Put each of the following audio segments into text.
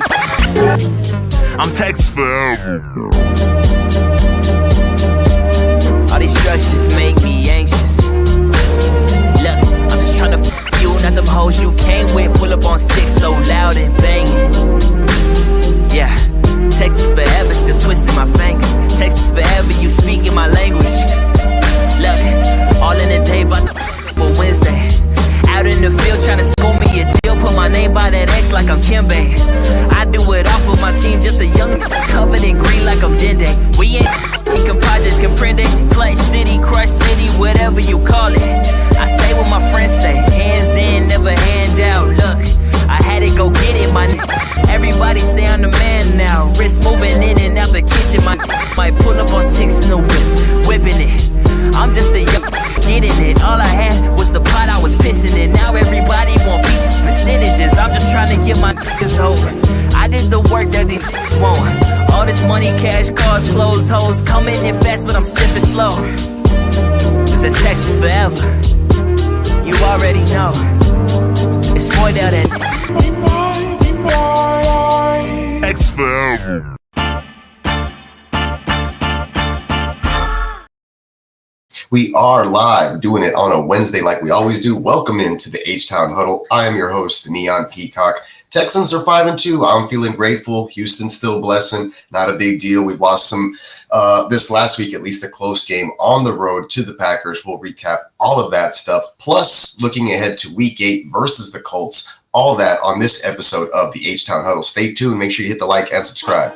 I'm Texas forever. All these structures make me anxious. Look, I'm just tryna f you, not them hoes you came with. Pull up on 6 low, loud and banging. Yeah, Texas forever, still twisting my fingers. Texas forever, you speaking my language. Look, all in the day, but for Wednesday. Out in the field tryna score me a deal. Put my name by that X like I'm Kimbe. I do it off with my team, just a young covered in green like I'm Dende. We ain't compadres comprende. Clutch city, crush city, whatever you call it. I stay with my friends, stay hands in, never hand out. Look, I had to go get it, my everybody say I'm the man now. Wrist moving in and out the kitchen. My might pull up on 6 in the whip, whipping it. I'm just a young getting it. All I had was the pot I was pissing in. Now everybody want pieces, percentages. I'm just trying to get my niggas over. I did the work that these niggas want. All this money, cash, cars, clothes, hoes. Coming in fast, but I'm sipping slow. Cause it's Texas forever. You already know. It's more down at Texas forever. We are live, doing it on a Wednesday like we always do. Welcome into the H-Town Huddle. I am your host, Neon Peacock. Texans are 5-2. I'm feeling grateful. Houston still blessing. Not a big deal. We've lost some this last week, at least a close game on the road to the Packers. We'll recap all of that stuff. Plus, looking ahead to Week 8 versus the Colts. All that on this episode of the H-Town Huddle. Stay tuned. Make sure you hit the like and subscribe.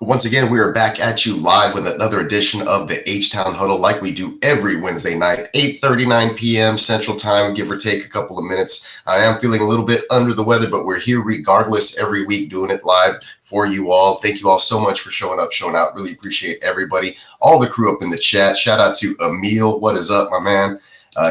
Once again, we are back at you live with another edition of the H-Town Huddle like we do every Wednesday night, 8:39 p.m. Central Time, give or take a couple of minutes. I am feeling a little bit under the weather, but we're here regardless every week doing it live for you all. Thank you all so much for showing up, showing out. Really appreciate everybody, all the crew up in the chat. Shout out to Emil. What is up, my man?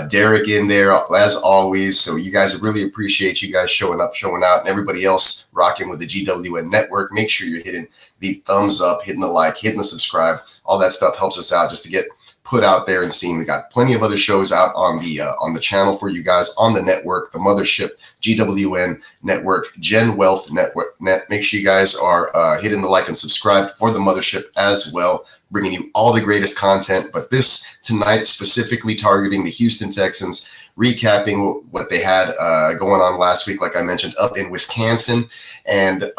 Derek in there as always. So you guys, really appreciate you guys showing up, showing out, and everybody else rocking with the GWN network. Make sure you're hitting the thumbs up, hitting the like, hitting the subscribe. All that stuff helps us out just to get put out there and seen. We got plenty of other shows out on the channel for you guys on the network, the mothership, GWN network, Gen Wealth Network. Make sure you guys are hitting the like and subscribe for the mothership as well, bringing you all the greatest content. But this tonight specifically targeting the Houston Texans, recapping what they had going on last week, like I mentioned, up in Wisconsin, and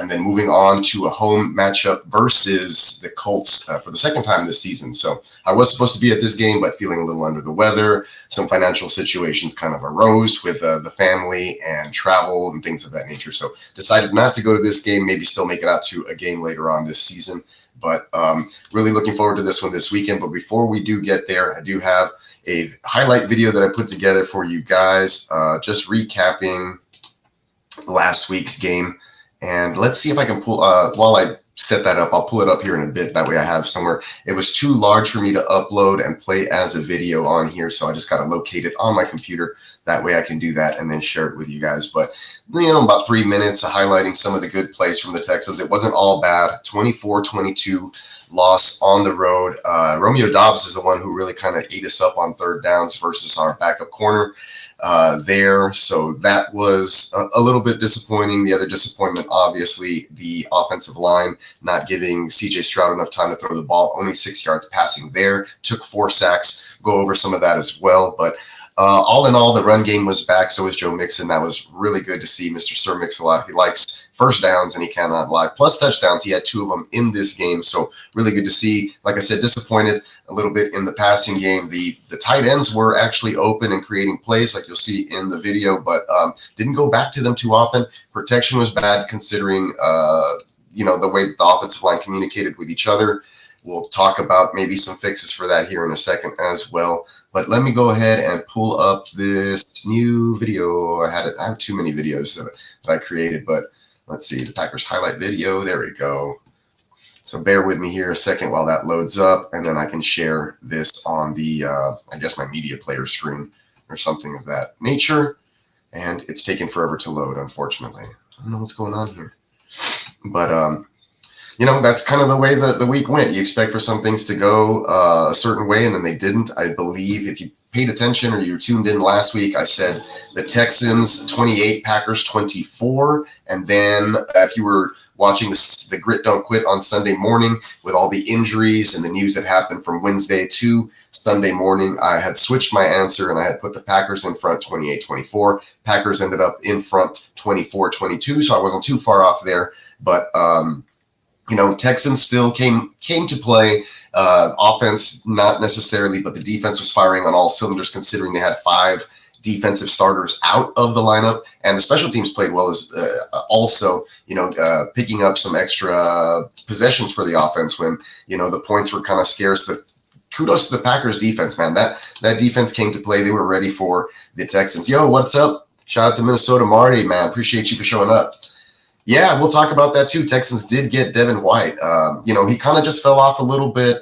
then moving on to a home matchup versus the Colts for the second time this season. So I was supposed to be at this game, but feeling a little under the weather. Some financial situations kind of arose with the family and travel and things of that nature. So decided not to go to this game, maybe still make it out to a game later on this season. But really looking forward to this one this weekend. But before we do get there, I do have a highlight video that I put together for you guys, just recapping last week's game. And let's see if I can pull, while I set that up, I'll pull it up here in a bit. That way I have somewhere. It was too large for me to upload and play as a video on here. So I just got to locate it on my computer. That way I can do that and then share it with you guys. But, you know, about 3 minutes of highlighting some of the good plays from the Texans. It wasn't all bad. 24-22 loss on the road. Romeo Doubs is the one who really kind of ate us up on third downs versus our backup corner there. So that was a little bit disappointing. The other disappointment, obviously, the offensive line not giving C.J. Stroud enough time to throw the ball. Only 6 yards passing there. Took 4 sacks. Go over some of that as well. But all in all, the run game was back. So was Joe Mixon. That was really good to see. Mr. Sir Mix-a-Lot. He likes first downs and he cannot lie. Plus touchdowns. He had 2 of them in this game. So really good to see. Like I said, disappointed a little bit in the passing game. The tight ends were actually open and creating plays like you'll see in the video, but didn't go back to them too often. Protection was bad considering, you know, the way that the offensive line communicated with each other. We'll talk about maybe some fixes for that here in a second as well. But let me go ahead and pull up this new video. I have too many videos that I created, but Let's see, the Packers highlight video. There we go. So bear with me here a second while that loads up, and then I can share this on the, I guess, my media player screen or something of that nature. And it's taken forever to load, unfortunately. I don't know what's going on here. But, you know, that's kind of the way the week went. You expect for some things to go a certain way, and then they didn't. I believe if you paid attention or you were tuned in last week, I said the Texans 28, Packers 24. And then if you were watching the Grit Don't Quit on Sunday morning with all the injuries and the news that happened from Wednesday to Sunday morning, I had switched my answer and I had put the Packers in front 28-24. Packers ended up in front 24-22, so I wasn't too far off there. But, you know, Texans still came to play. Offense, not necessarily, but the defense was firing on all cylinders considering they had 5 defensive starters out of the lineup, and the special teams played well as also, you know, picking up some extra possessions for the offense when, you know, the points were kind of scarce. Kudos to the Packers defense, man. That defense came to play. They were ready for the Texans. Yo, what's up? Shout out to Minnesota Marty, man. Appreciate you for showing up. Yeah, we'll talk about that too. Texans did get Devin White. You know, he kind of just fell off a little bit.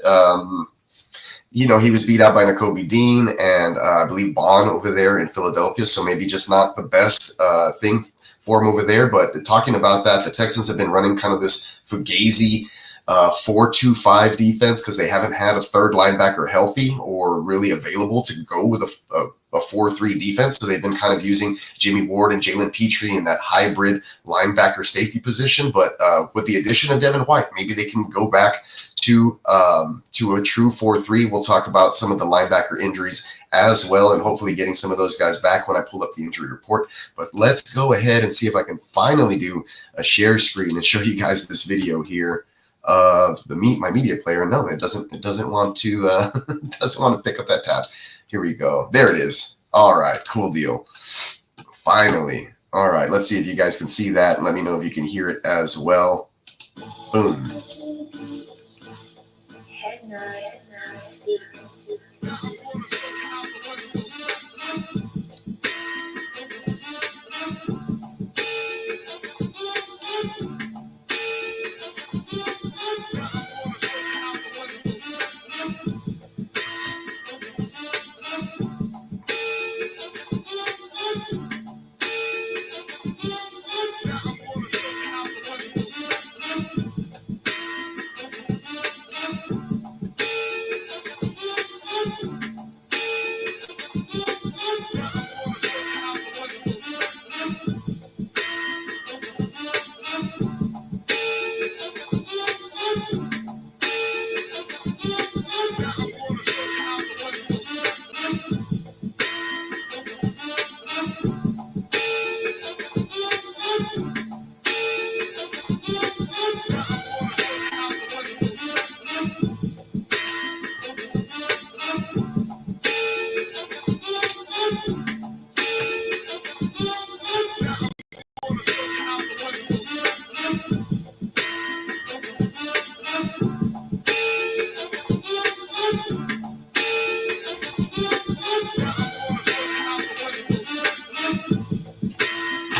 You know, he was beat out by Nakobe Dean and I believe Bond over there in Philadelphia. So maybe just not the best thing for him over there. But talking about that, the Texans have been running kind of this Fugazi 4-2-5 defense because they haven't had a third linebacker healthy or really available to go with a 4-3 defense. So they've been kind of using Jimmy Ward and Jalen Petrie in that hybrid linebacker safety position. But with the addition of Devin White, maybe they can go back to a true 4-3. We'll talk about some of the linebacker injuries as well, and hopefully getting some of those guys back when I pull up the injury report. But let's go ahead and see if I can finally do a share screen and show you guys this video here of my media player. No, it doesn't want to doesn't want to pick up that tab. Here we go. There it is. All right, cool deal. Finally. All right, let's see if you guys can see that and let me know if you can hear it as well. Boom.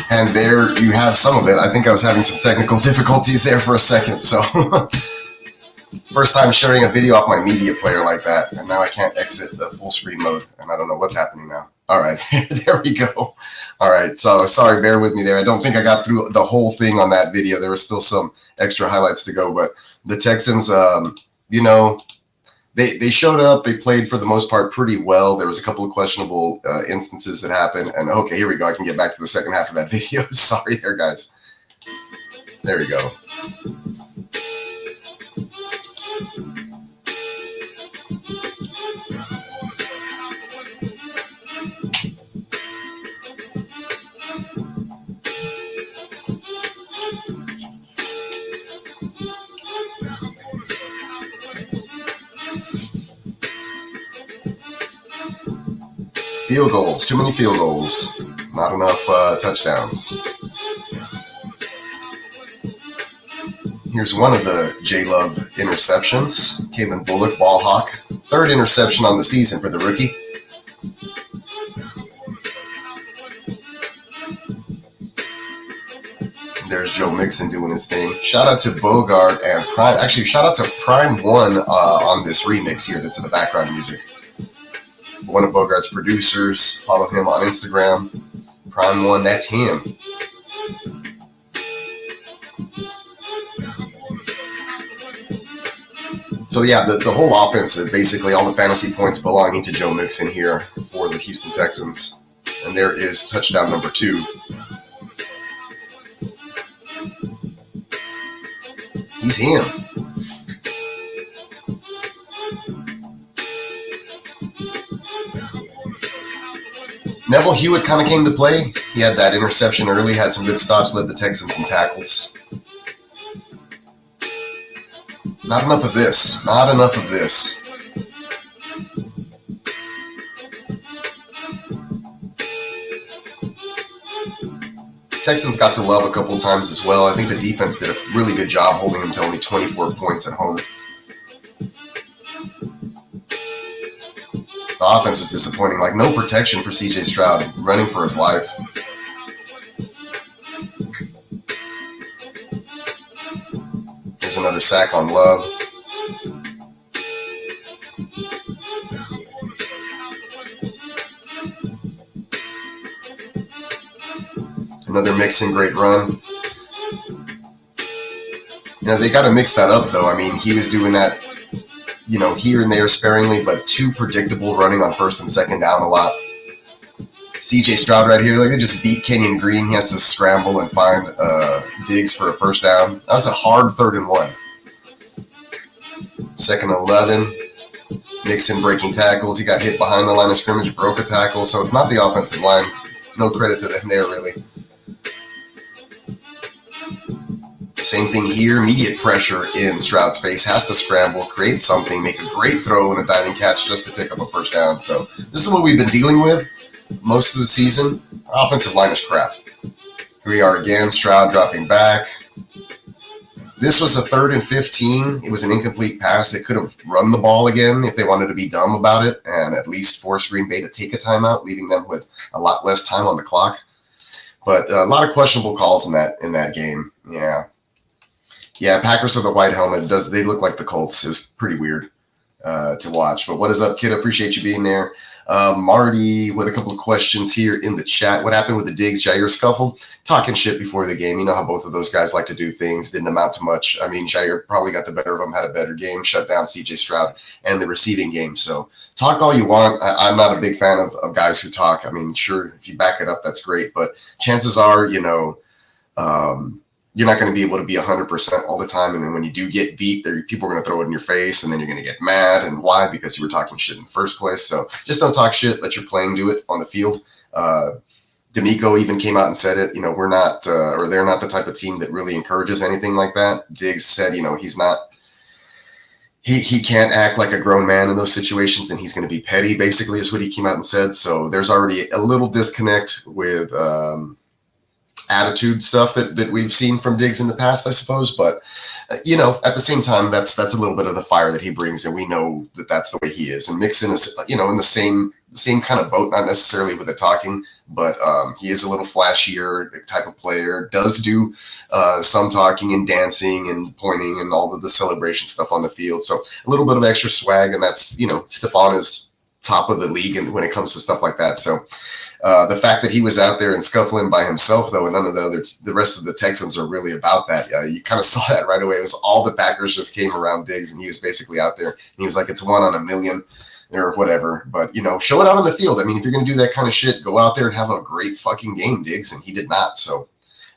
And there you have some of it. I think I was having some technical difficulties there for a second. So first time sharing a video off my media player like that. And now I can't exit the full screen mode. And I don't know what's happening now. All right, there we go. All right, so sorry, bear with me there. I don't think I got through the whole thing on that video. There was still some extra highlights to go. But the Texans, you know, They showed up. They played for the most part pretty well. There was a couple of questionable instances that happened. And okay, here we go. I can get back to the second half of that video. Sorry there, guys. There we go. Field goals, too many field goals, not enough touchdowns. Here's one of the J-Love interceptions. Kalen Bullock, ball hawk. 3rd interception on the season for the rookie. There's Joe Mixon doing his thing. Shout out to Bogart and Prime. Actually, shout out to Prime One on this remix here that's in the background music. One of Bogart's producers. Follow him on Instagram. Prime One, that's him. So yeah, the whole offense, basically all the fantasy points belonging to Joe Mixon here for the Houston Texans. And there is touchdown number 2. He's him. Neville Hewitt kind of came to play. He had that interception early, had some good stops, led the Texans in tackles. Not enough of this. Not enough of this. Texans got to love a couple times as well. I think the defense did a really good job holding him to only 24 points at home. The offense was disappointing. Like, no protection for C.J. Stroud, running for his life. There's another sack on Love. Another Mixon great run. You know, they got to mix that up, though. I mean, he was doing that, you know, here and there sparingly, but too predictable, running on first and second down a lot. C.J. Stroud right here, like, they just beat Kenyon Green. He has to scramble and find Diggs for a first down. That was a hard 3rd and 1. 2nd and 11. Mixon breaking tackles. He got hit behind the line of scrimmage, broke a tackle. So it's not the offensive line. No credit to them there, really. Same thing here. Immediate pressure in Stroud's face. Has to scramble, create something, make a great throw and a diving catch just to pick up a first down. So this is what we've been dealing with most of the season. Our offensive line is crap. Here we are again. Stroud dropping back. This was a 3rd and 15. It was an incomplete pass. They could have run the ball again if they wanted to be dumb about it and at least force Green Bay to take a timeout, leaving them with a lot less time on the clock. But a lot of questionable calls in that game. Yeah, Packers with a white helmet. They look like the Colts. Is pretty weird to watch. But what is up, kid? Appreciate you being there. Marty with a couple of questions here in the chat. What happened with the Diggs-Jair scuffle? Talking shit before the game. You know how both of those guys like to do things. Didn't amount to much. I mean, Jair probably got the better of him, had a better game, shut down C.J. Stroud and the receiving game. So talk all you want. I'm not a big fan of guys who talk. I mean, sure, if you back it up, that's great. But chances are, you know, you're not going to be able to be 100% all the time. And then when you do get beat, people are going to throw it in your face, and then you're going to get mad. And why? Because you were talking shit in the first place. So just don't talk shit. Let your playing do it on the field. D'Amico even came out and said it. You know, we're not, or they're not the type of team that really encourages anything like that. Diggs said, you know, he's not. He can't act like a grown man in those situations, and he's going to be petty, basically, is what he came out and said. So there's already a little disconnect with attitude stuff that we've seen from Diggs in the past, I suppose. But, you know, at the same time, that's a little bit of the fire that he brings, and we know that that's the way he is. And Mixon is, you know, in the same kind of boat, not necessarily with the talking, but he is a little flashier type of player, does do some talking and dancing and pointing and all of the celebration stuff on the field. So a little bit of extra swag, and that's, you know, Stephon is top of the league and when it comes to stuff like that. So the fact that he was out there and scuffling by himself, though, and none of the rest of the Texans are really about that. You kind of saw that right away. It was all the Packers just came around Diggs, and he was basically out there. And he was like, it's 1 on a million or whatever. But, you know, show it out on the field. I mean, if you're going to do that kind of shit, go out there and have a great fucking game, Diggs. And he did not. So,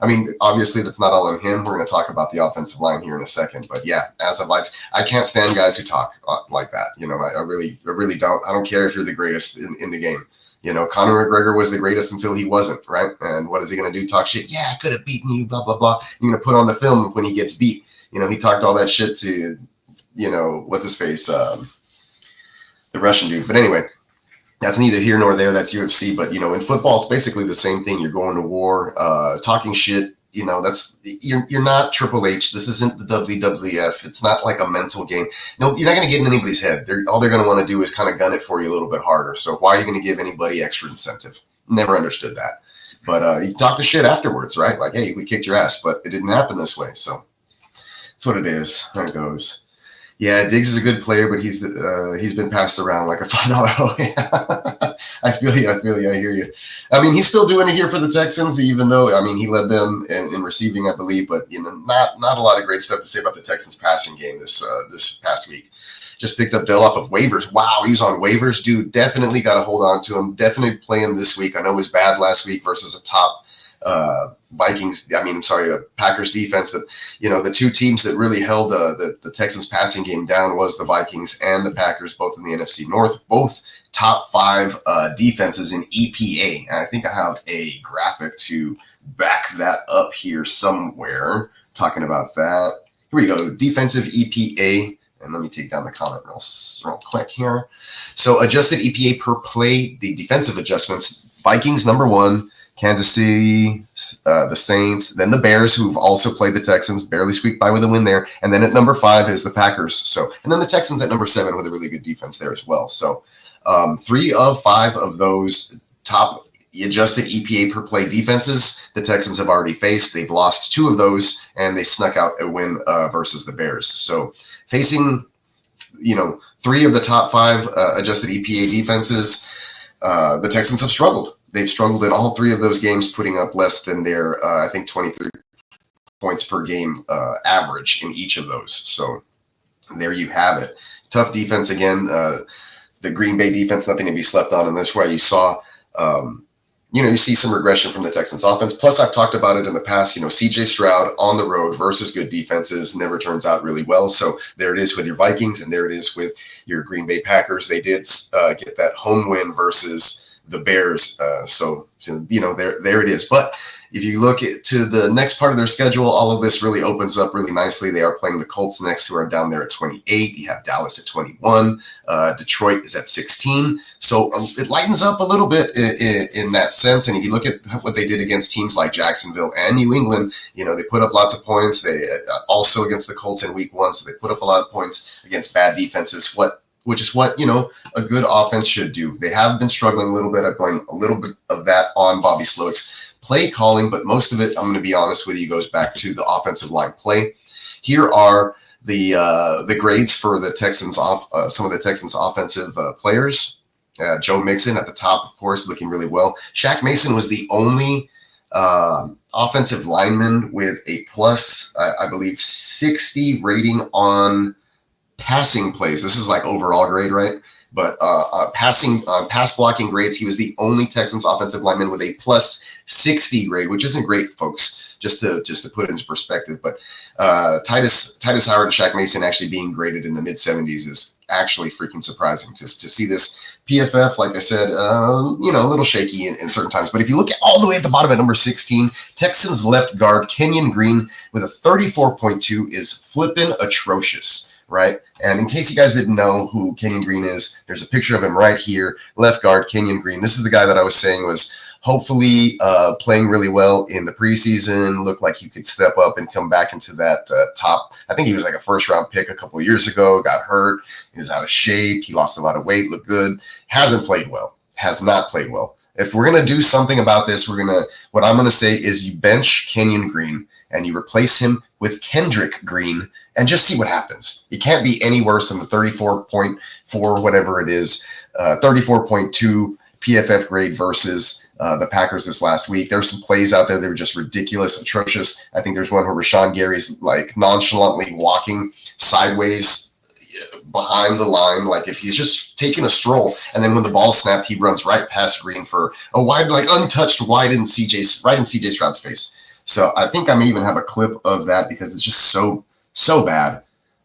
I mean, obviously that's not all on him. We're going to talk about the offensive line here in a second. But yeah, as of lights, I can't stand guys who talk like that. You know, I really don't. I don't care if you're the greatest in the game. You know, Conor McGregor was the greatest until he wasn't, right? And what is he going to do? Talk shit? Yeah, I could have beaten you, blah, blah, blah. You're going to put on the film when he gets beat. You know, he talked all that shit to, you know, what's his face? The Russian dude. But anyway, that's neither here nor there. That's UFC. But, you know, in football, it's basically the same thing. You're going to war, talking shit. You know, you're not Triple H. This isn't the WWF. It's not like a mental game. No, you're not going to get in anybody's head. All they're going to want to do is kind of gun it for you a little bit harder. So why are you going to give anybody extra incentive? Never understood that. But he talked the shit afterwards, right? Like, hey, we kicked your ass, but it didn't happen this way. So that's what it is. There it goes. Yeah, Diggs is a good player, but he's been passed around like a $5. I feel you. I hear you. I mean, he's still doing it here for the Texans, even though, I mean, he led them in receiving, I believe, but, you know, not a lot of great stuff to say about the Texans passing game this past week. Just picked up Dell off of waivers. Wow, he was on waivers. Dude, definitely got to hold on to him. Definitely playing this week. I know it was bad last week versus a top Packers defense, but you know, the two teams that really held the Texans passing game down was the Vikings and the Packers, both in the NFC North, both top 5 defenses in EPA. And I think I have a graphic to back that up here somewhere talking about that. Here we go, defensive EPA. And let me take down the comment real quick here. So adjusted EPA per play, the defensive adjustments, Vikings number 1, Kansas City, the Saints, then the Bears, who've also played the Texans, barely squeaked by with a win there. And then at number 5 is the Packers. So, and then the Texans at number 7 with a really good defense there as well. So 3 of 5 of those top adjusted EPA per play defenses, the Texans have already faced. They've lost 2 of those, and they snuck out a win versus the Bears. So facing, you know, 3 of the top 5 adjusted EPA defenses, the Texans have struggled. They've struggled in all 3 of those games, putting up less than their, I think, 23 points per game average in each of those. So there you have it. Tough defense again. The Green Bay defense, nothing to be slept on. And that's why you saw, you see some regression from the Texans offense. Plus, I've talked about it in the past. You know, CJ Stroud on the road versus good defenses never turns out really well. So there it is with your Vikings, and there it is with your Green Bay Packers. They did get that home win versus the Bears. So you know, there it is. But if you look to the next part of their schedule, all of this really opens up really nicely. They are playing the Colts next, who are down there at 28. You have Dallas at 21. Detroit is at 16. So it lightens up a little bit in that sense. And if you look at what they did against teams like Jacksonville and New England, you know, they put up lots of points. They also against the Colts in week 1. So they put up a lot of points against bad defenses, which is what, you know, a good offense should do. They have been struggling a little bit. I blame a little bit of that on Bobby Slowick's play calling, but most of it, I'm going to be honest with you, goes back to the offensive line play. Here are the grades for the Texans some of the Texans offensive players. Joe Mixon at the top, of course, looking really well. Shaq Mason was the only offensive lineman with a plus, I believe, 60 rating on passing plays. This is like overall grade, right? But pass blocking grades, he was the only Texans offensive lineman with a plus 60 grade, which isn't great, folks, just to put it into perspective. But Titus Howard and Shaq Mason actually being graded in the mid 70s is actually freaking surprising to see this. PFF, like I said, you know, a little shaky in certain times. But if you look at all the way at the bottom at number 16, Texans left guard Kenyon Green with a 34.2 is flippin' atrocious, right? And in case you guys didn't know who Kenyon Green is, there's a picture of him right here, left guard Kenyon Green. This is the guy that I was saying was hopefully playing really well in the preseason, looked like he could step up and come back into that top. I think he was like a first-round pick a couple of years ago, got hurt, he was out of shape, he lost a lot of weight, looked good, hasn't played well, has not played well. If we're going to do something about this, what I'm going to say is you bench Kenyon Green and you replace him with Kendrick Green and just see what happens. It can't be any worse than the 34.4, whatever it is, 34.2 PFF grade versus the Packers this last week. There's some plays out there that were just ridiculous, atrocious. I think there's one where Rashawn Gary's like nonchalantly walking sideways behind the line, like if he's just taking a stroll, and then when the ball snapped, he runs right past Green for a wide, like untouched wide in CJ Stroud's face. So I think I may even have a clip of that because it's just so bad.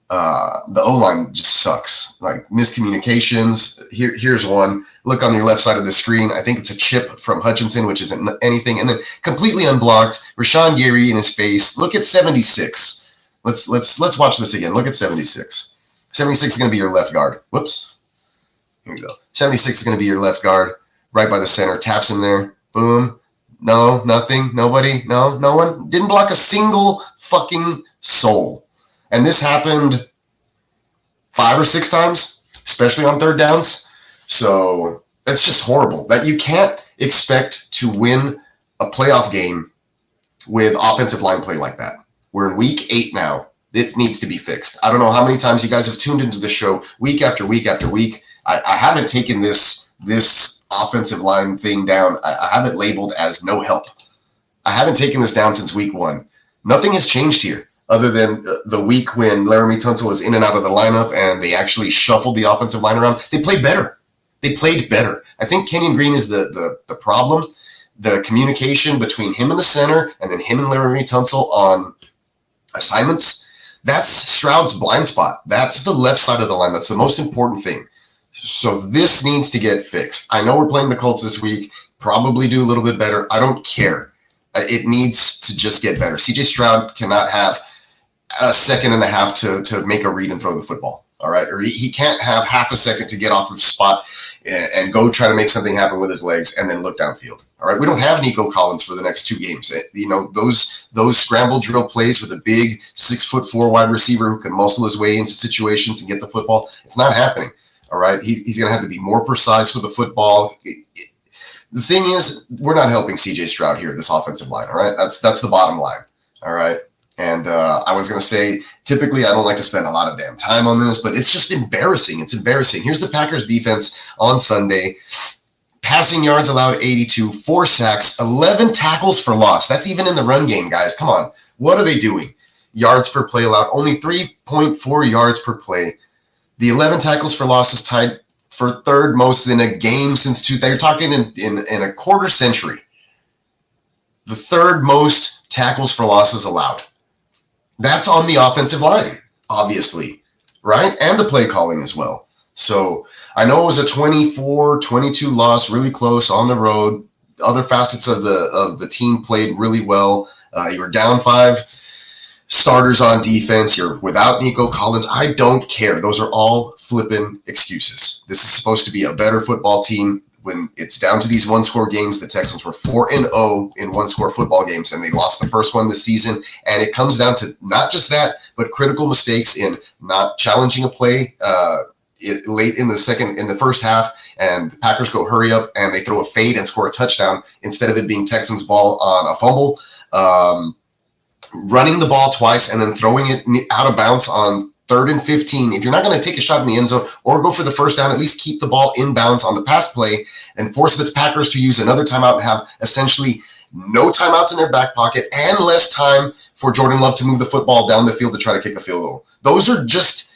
The O-line just sucks. Like miscommunications. Here's one. Look on your left side of the screen. I think it's a chip from Hutchinson, which isn't anything. And then completely unblocked. Rashawn Gary in his face. Look at 76. Let's watch this again. Look at 76. 76 is going to be your left guard. Whoops. Here we go. 76 is going to be your left guard. Right by the center. Taps him there. Boom. No, nothing. Nobody. No one. Didn't block a single fucking soul. And this happened 5 or 6 times, especially on third downs. So it's just horrible that you can't expect to win a playoff game with offensive line play like that. We're in week 8 now. It needs to be fixed. I don't know how many times you guys have tuned into the show week after week after week. I haven't taken this offensive line thing down. I have it labeled as no help. I haven't taken this down since week 1. Nothing has changed here other than the week when Laramie Tunsil was in and out of the lineup and they actually shuffled the offensive line around. They played better. I think Kenyon Green is the problem. The communication between him and the center and then him and Laramie Tunsil on assignments, that's Stroud's blind spot. That's the left side of the line. That's the most important thing. So this needs to get fixed. I know we're playing the Colts this week. Probably do a little bit better. I don't care. It needs to just get better. CJ Stroud cannot have a second and a half to make a read and throw the football. All right. Or he can't have half a second to get off of spot and go try to make something happen with his legs and then look downfield. All right. We don't have Nico Collins for the next 2 games. You know, those scramble drill plays with a big 6'4" wide receiver who can muscle his way into situations and get the football. It's not happening. All right. He's going to have to be more precise with the football. The thing is, we're not helping CJ Stroud here, this offensive line. All right. That's the bottom line. All right. And I was going to say, typically I don't like to spend a lot of damn time on this, but it's just embarrassing. It's embarrassing. Here's the Packers defense on Sunday. Passing yards allowed 82, 4 sacks, 11 tackles for loss. That's even in the run game, guys. Come on. What are they doing? Yards per play allowed, only 3.4 yards per play. The 11 tackles for loss is tied for third most in a game since 2000. You're talking in a quarter century. The third most tackles for losses allowed. That's on the offensive line, obviously, right? And the play calling as well. So I know it was a 24-22 loss, really close on the road. Other facets of the team played really well. You were down 5 starters on defense. You're without Nico Collins. I don't care. Those are all flippin' excuses. This is supposed to be a better football team. When it's down to these one-score games, the Texans were 4-0 in one-score football games, and they lost the first one this season. And it comes down to not just that, but critical mistakes in not challenging a play late in the first half, and the Packers go hurry up, and they throw a fade and score a touchdown instead of it being Texans ball on a fumble. Running the ball twice and then throwing it out of bounds on 3rd and 15. If you're not going to take a shot in the end zone or go for the first down, at least keep the ball in bounds on the pass play and force the Packers to use another timeout and have essentially no timeouts in their back pocket and less time for Jordan Love to move the football down the field to try to kick a field goal. Those are just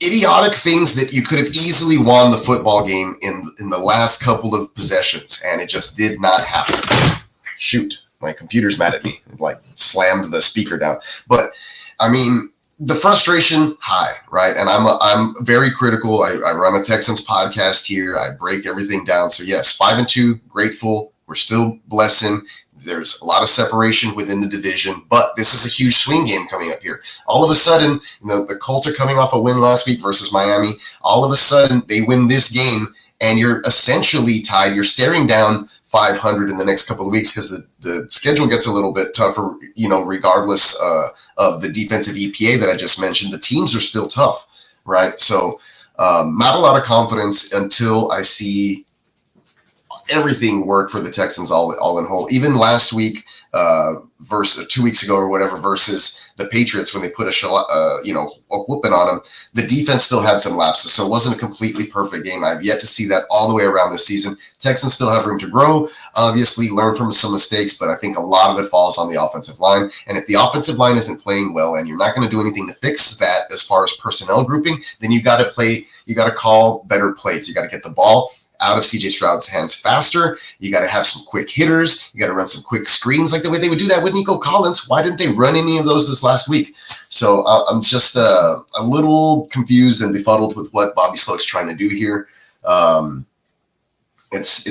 idiotic things that you could have easily won the football game in the last couple of possessions, and it just did not happen. Shoot, my computer's mad at me. It slammed the speaker down. But, I mean, the frustration high, right? And I'm very critical. I run a Texans podcast here. I break everything down. So yes, 5-2, grateful. We're still blessing. There's a lot of separation within the division, but this is a huge swing game coming up here. All of a sudden, the Colts are coming off a win last week versus Miami. All of a sudden, they win this game, and you're essentially tied. You're staring down 500 in the next couple of weeks because the schedule gets a little bit tougher, regardless of the defensive EPA that I just mentioned. The teams are still tough, right? So not a lot of confidence until I see everything work for the Texans all in whole. Even last week, versus 2 weeks ago or whatever, versus the Patriots when they put a whooping on them, the defense still had some lapses, so it wasn't a completely perfect game. I've yet to see that all the way around this season. Texans still have room to grow, obviously learn from some mistakes, but I think a lot of it falls on the offensive line. And if the offensive line isn't playing well and you're not going to do anything to fix that as far as personnel grouping, then you got to call better plays. You got to get the ball out of CJ Stroud's hands faster. You got to have some quick hitters. You got to run some quick screens like the way they would do that with Nico Collins. Why didn't they run any of those this last week? So I'm just a little confused and befuddled with what Bobby Sloak's trying to do here. It's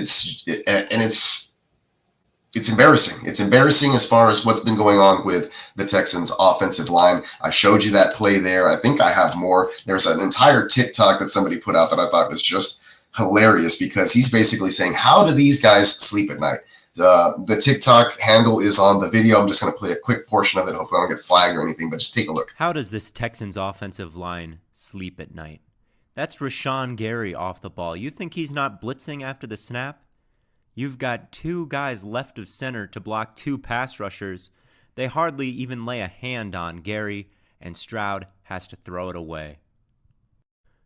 embarrassing. It's embarrassing as far as what's been going on with the Texans offensive line. I showed you that play there. I think I have more. There's an entire TikTok that somebody put out that I thought was just hilarious because he's basically saying, how do these guys sleep at night? The TikTok handle is on the video. I'm just going to play a quick portion of it. Hopefully I don't get flagged or anything, but just take a look. How does this Texans offensive line sleep at night? That's Rashawn Gary off the ball. You think he's not blitzing after the snap? You've got two guys left of center to block two pass rushers. They hardly even lay a hand on Gary, and Stroud has to throw it away.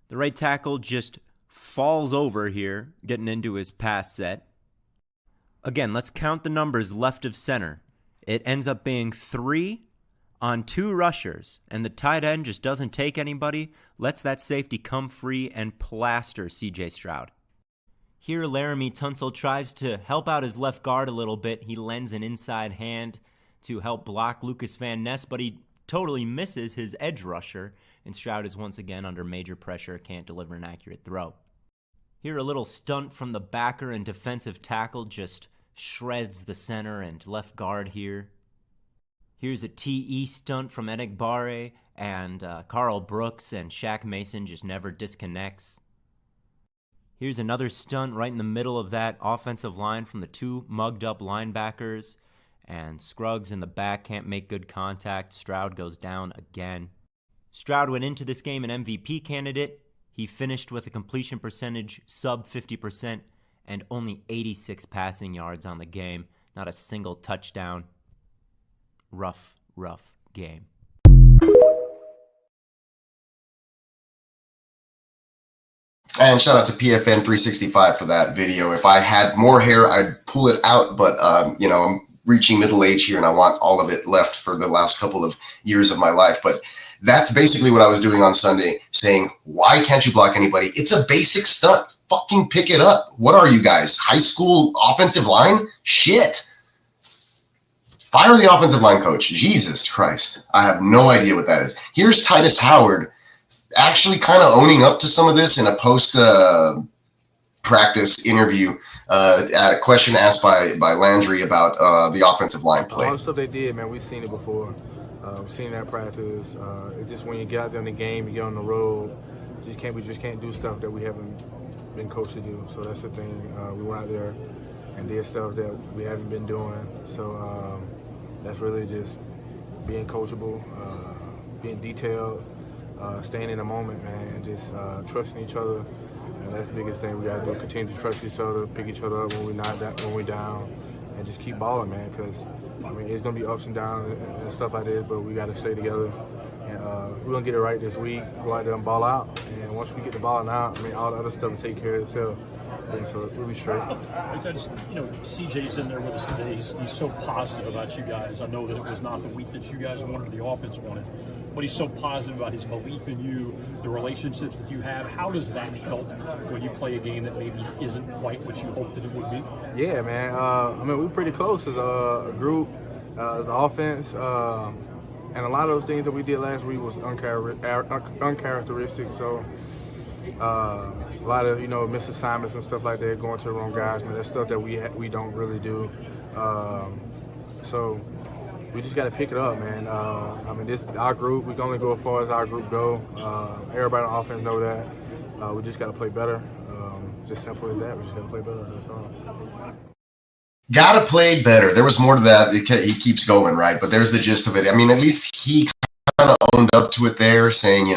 The right tackle just falls over here, getting into his pass set. Again, let's count the numbers left of center. It ends up being 3 on 2 rushers, and the tight end just doesn't take anybody, lets that safety come free and plaster C.J. Stroud. Here, Laramie Tunsil tries to help out his left guard a little bit. He lends an inside hand to help block Lucas Van Ness, but he totally misses his edge rusher, and Stroud is once again under major pressure, can't deliver an accurate throw. Here, a little stunt from the backer and defensive tackle just shreds the center and left guard here. Here's a TE stunt from Enagbare, and Carl Brooks and Shaq Mason just never disconnects. Here's another stunt right in the middle of that offensive line from the 2 mugged-up linebackers, and Scruggs in the back can't make good contact. Stroud goes down again. Stroud went into this game an MVP candidate. He finished with a completion percentage sub 50% and only 86 passing yards on the game. Not a single touchdown. Rough game. And shout out to PFN 365 for that video. If I had more hair, I'd pull it out, but you know, I'm reaching middle age here and I want all of it left for the last couple of years of my life. But that's basically what I was doing on Sunday, saying, why can't you block anybody? It's a basic stunt. Fucking pick it up. What are you guys? High school offensive line? Shit. Fire the offensive line coach. Jesus Christ. I have no idea what that is. Here's Titus Howard actually kind of owning up to some of this in a post-practice interview. A question asked by Landry about the offensive line play. All the stuff they did, man, we've seen it before. We've seen it at practice. It's just when you get out there in the game, you get on the road, we just can't do stuff that we haven't been coached to do. So that's the thing. We went out there and did stuff that we haven't been doing. So that's really just being coachable, being detailed, staying in the moment, man, and just trusting each other. And that's the biggest thing we got to do. Continue to trust each other, pick each other up when we're down, and just keep balling, man. Because I mean, it's gonna be ups and downs and stuff like this, but we got to stay together. And we're gonna get it right this week. Go out there and ball out. And once we get the ball out, I mean, all the other stuff will take care of itself. And so we'll be straight. CJ's in there with us today. He's so positive about you guys. I know that it was not the week that you guys wanted, the offense wanted, but he's so positive about his belief in you, the relationships that you have. How does that help when you play a game that maybe isn't quite what you hoped that it would be? Yeah, man. I mean, we're pretty close as a group, as an offense. And a lot of those things that we did last week was uncharacteristic. So a lot of, missed assignments and stuff like that, going to the wrong guys. Man, that's stuff that we don't really do. So we just got to pick it up, man. I mean, our group, we can only go as far as our group go. Everybody on offense know that. We just got to play better. Just simple as that. We just got to play better. That's all. Gotta play better. There was more to that. He keeps going, right? But there's the gist of it. I mean, at least he kind of owned up to it there, saying,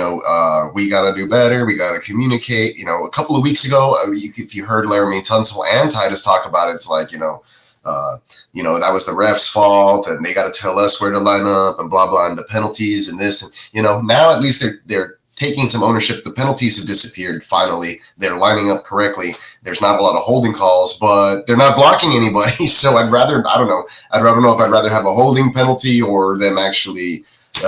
we got to do better. We got to communicate. A couple of weeks ago, if you heard Laramie Tunsil and Titus talk about it, it's like, that was the ref's fault, and they got to tell us where to line up, and blah blah, and the penalties and this, and now at least they're taking some ownership. The penalties have disappeared. Finally, they're lining up correctly. There's not a lot of holding calls, but they're not blocking anybody. So I don't know if I'd rather have a holding penalty or them actually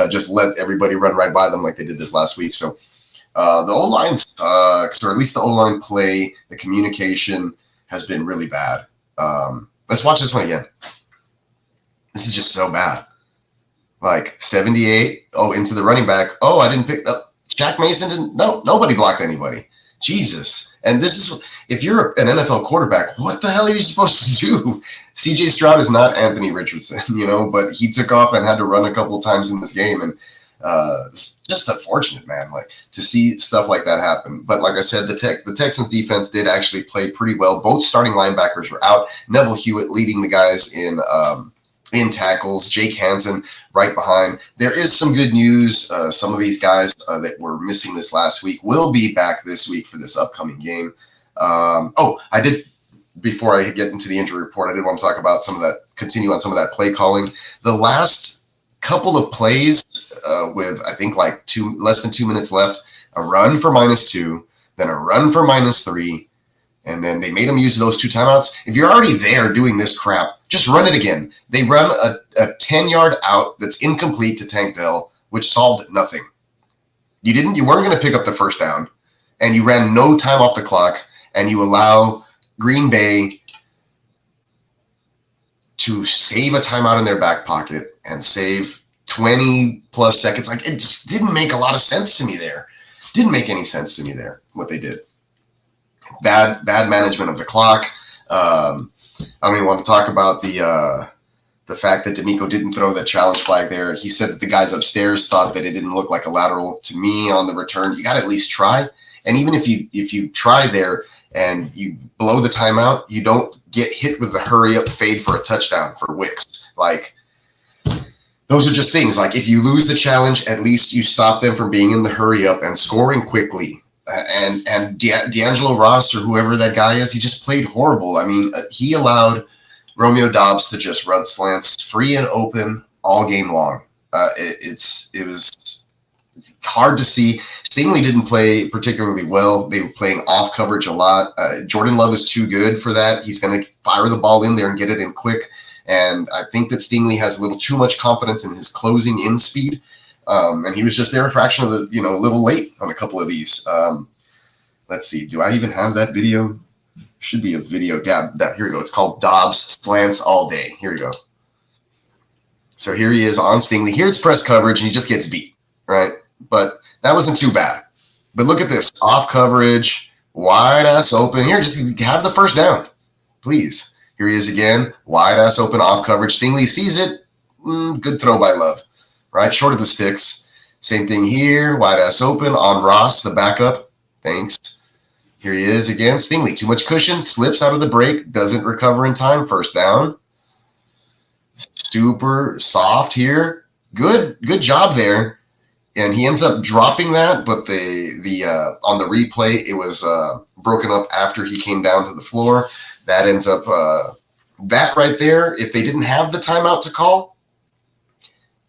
just let everybody run right by them like they did this last week. So the O-line sucks, or at least the O-line play, the communication has been really bad. Let's watch this one again. This is just so bad. Like 78. Oh, into the running back. Oh, I didn't pick up. Jack Mason didn't. No, nobody blocked anybody. Jesus. And this is, if you're an NFL quarterback, what the hell are you supposed to do? CJ Stroud is not Anthony Richardson, but he took off and had to run a couple of times in this game. And it's just unfortunate, man, like to see stuff like that happen. But like I said, the Texans defense did actually play pretty well. Both starting linebackers were out. Neville Hewitt leading the guys in tackles, Jake Hansen right behind. There is some good news. Some of these guys that were missing this last week will be back this week for this upcoming game. I did before I get into the injury report, I did want to talk about continue on some of that play calling. The last couple of plays with, I think, like less than 2 minutes left, a run for -2, then a run for -3, and then they made him use those 2 timeouts. If you're already there doing this crap, just run it again. They run a 10-yard out that's incomplete to Tank Dell, which solved nothing. You weren't going to pick up the first down, and you ran no time off the clock, and you allow Green Bay to save a timeout in their back pocket and save 20 plus seconds. Like, it just didn't make a lot of sense to me there. Didn't make any sense to me there, what they did. Bad management of the clock. I don't even want to talk about the fact that D'Amico didn't throw that challenge flag there. He said that the guys upstairs thought that it didn't look like a lateral to me on the return. You got to at least try. And even if you try there and you blow the timeout, you don't get hit with the hurry up fade for a touchdown for Wicks. Like, those are just things. Like, if you lose the challenge, at least you stop them from being in the hurry up and scoring quickly. And D'Angelo Ross, or whoever that guy is, he just played horrible. I mean, he allowed Romeo Doubs to just run slants free and open all game long. It was hard to see. Stingley didn't play particularly well. They were playing off coverage a lot. Jordan Love is too good for that. He's going to fire the ball in there and get it in quick. And I think that Stingley has a little too much confidence in his closing in speed. And he was just there a fraction of a little late on a couple of these. Let's see. Do I even have that video? Should be a video. Yeah, here we go. It's called Dobbs Slants All Day. Here we go. So here he is on Stingley. Here it's press coverage, and he just gets beat, right? But that wasn't too bad. But look at this. Off coverage, wide ass open. Here, just have the first down, please. Here he is again. Wide ass open, off coverage. Stingley sees it. Good throw by Love, right? Short of the sticks. Same thing here. Wide ass open on Ross, the backup. Thanks. Here he is again. Stingley, too much cushion. Slips out of the break. Doesn't recover in time. First down. Super soft here. Good job there. And he ends up dropping that, but the on the replay, it was broken up after he came down to the floor. That ends up that right there. If they didn't have the timeout to call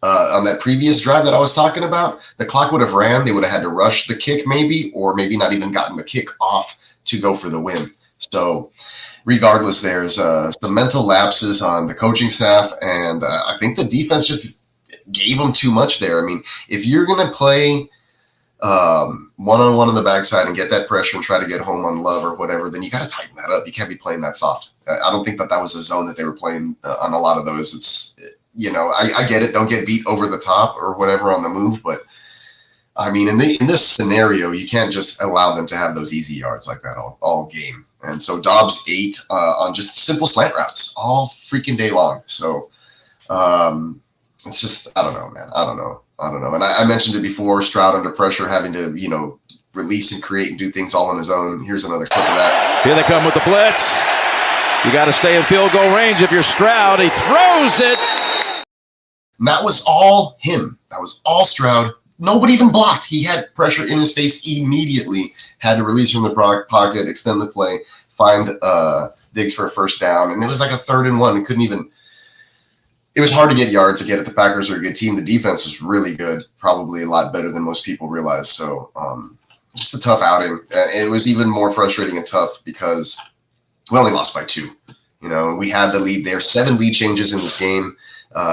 on that previous drive that I was talking about, the clock would have ran. They would have had to rush the kick maybe, or maybe not even gotten the kick off to go for the win. So regardless, there's some mental lapses on the coaching staff, and I think the defense just gave them too much there. I mean, if you're going to play one-on-one on the backside and get that pressure and try to get home on Love or whatever, then you got to tighten that up. You can't be playing that soft. I don't think that was a zone that they were playing on a lot of those. It's, I get it. Don't get beat over the top or whatever on the move. But I mean, in this scenario, you can't just allow them to have those easy yards like that all game. And so Dobbs ate on just simple slant routes all freaking day long. So it's just, I don't know, man. I don't know. And I mentioned it before, Stroud under pressure, having to, release and create and do things all on his own. Here's another clip of that. Here they come with the blitz. You got to stay in field goal range if you're Stroud. He throws it. And that was all him. That was all Stroud. Nobody even blocked. He had pressure in his face immediately. Had to release from the pocket, extend the play, find Diggs for a first down. And it was like a 3rd and 1. We couldn't even – it was hard to get yards again. The Packers are a good team. The defense was really good, probably a lot better than most people realize. So just a tough outing. It was even more frustrating and tough because we only lost by 2. We had the lead there. 7 lead changes in this game.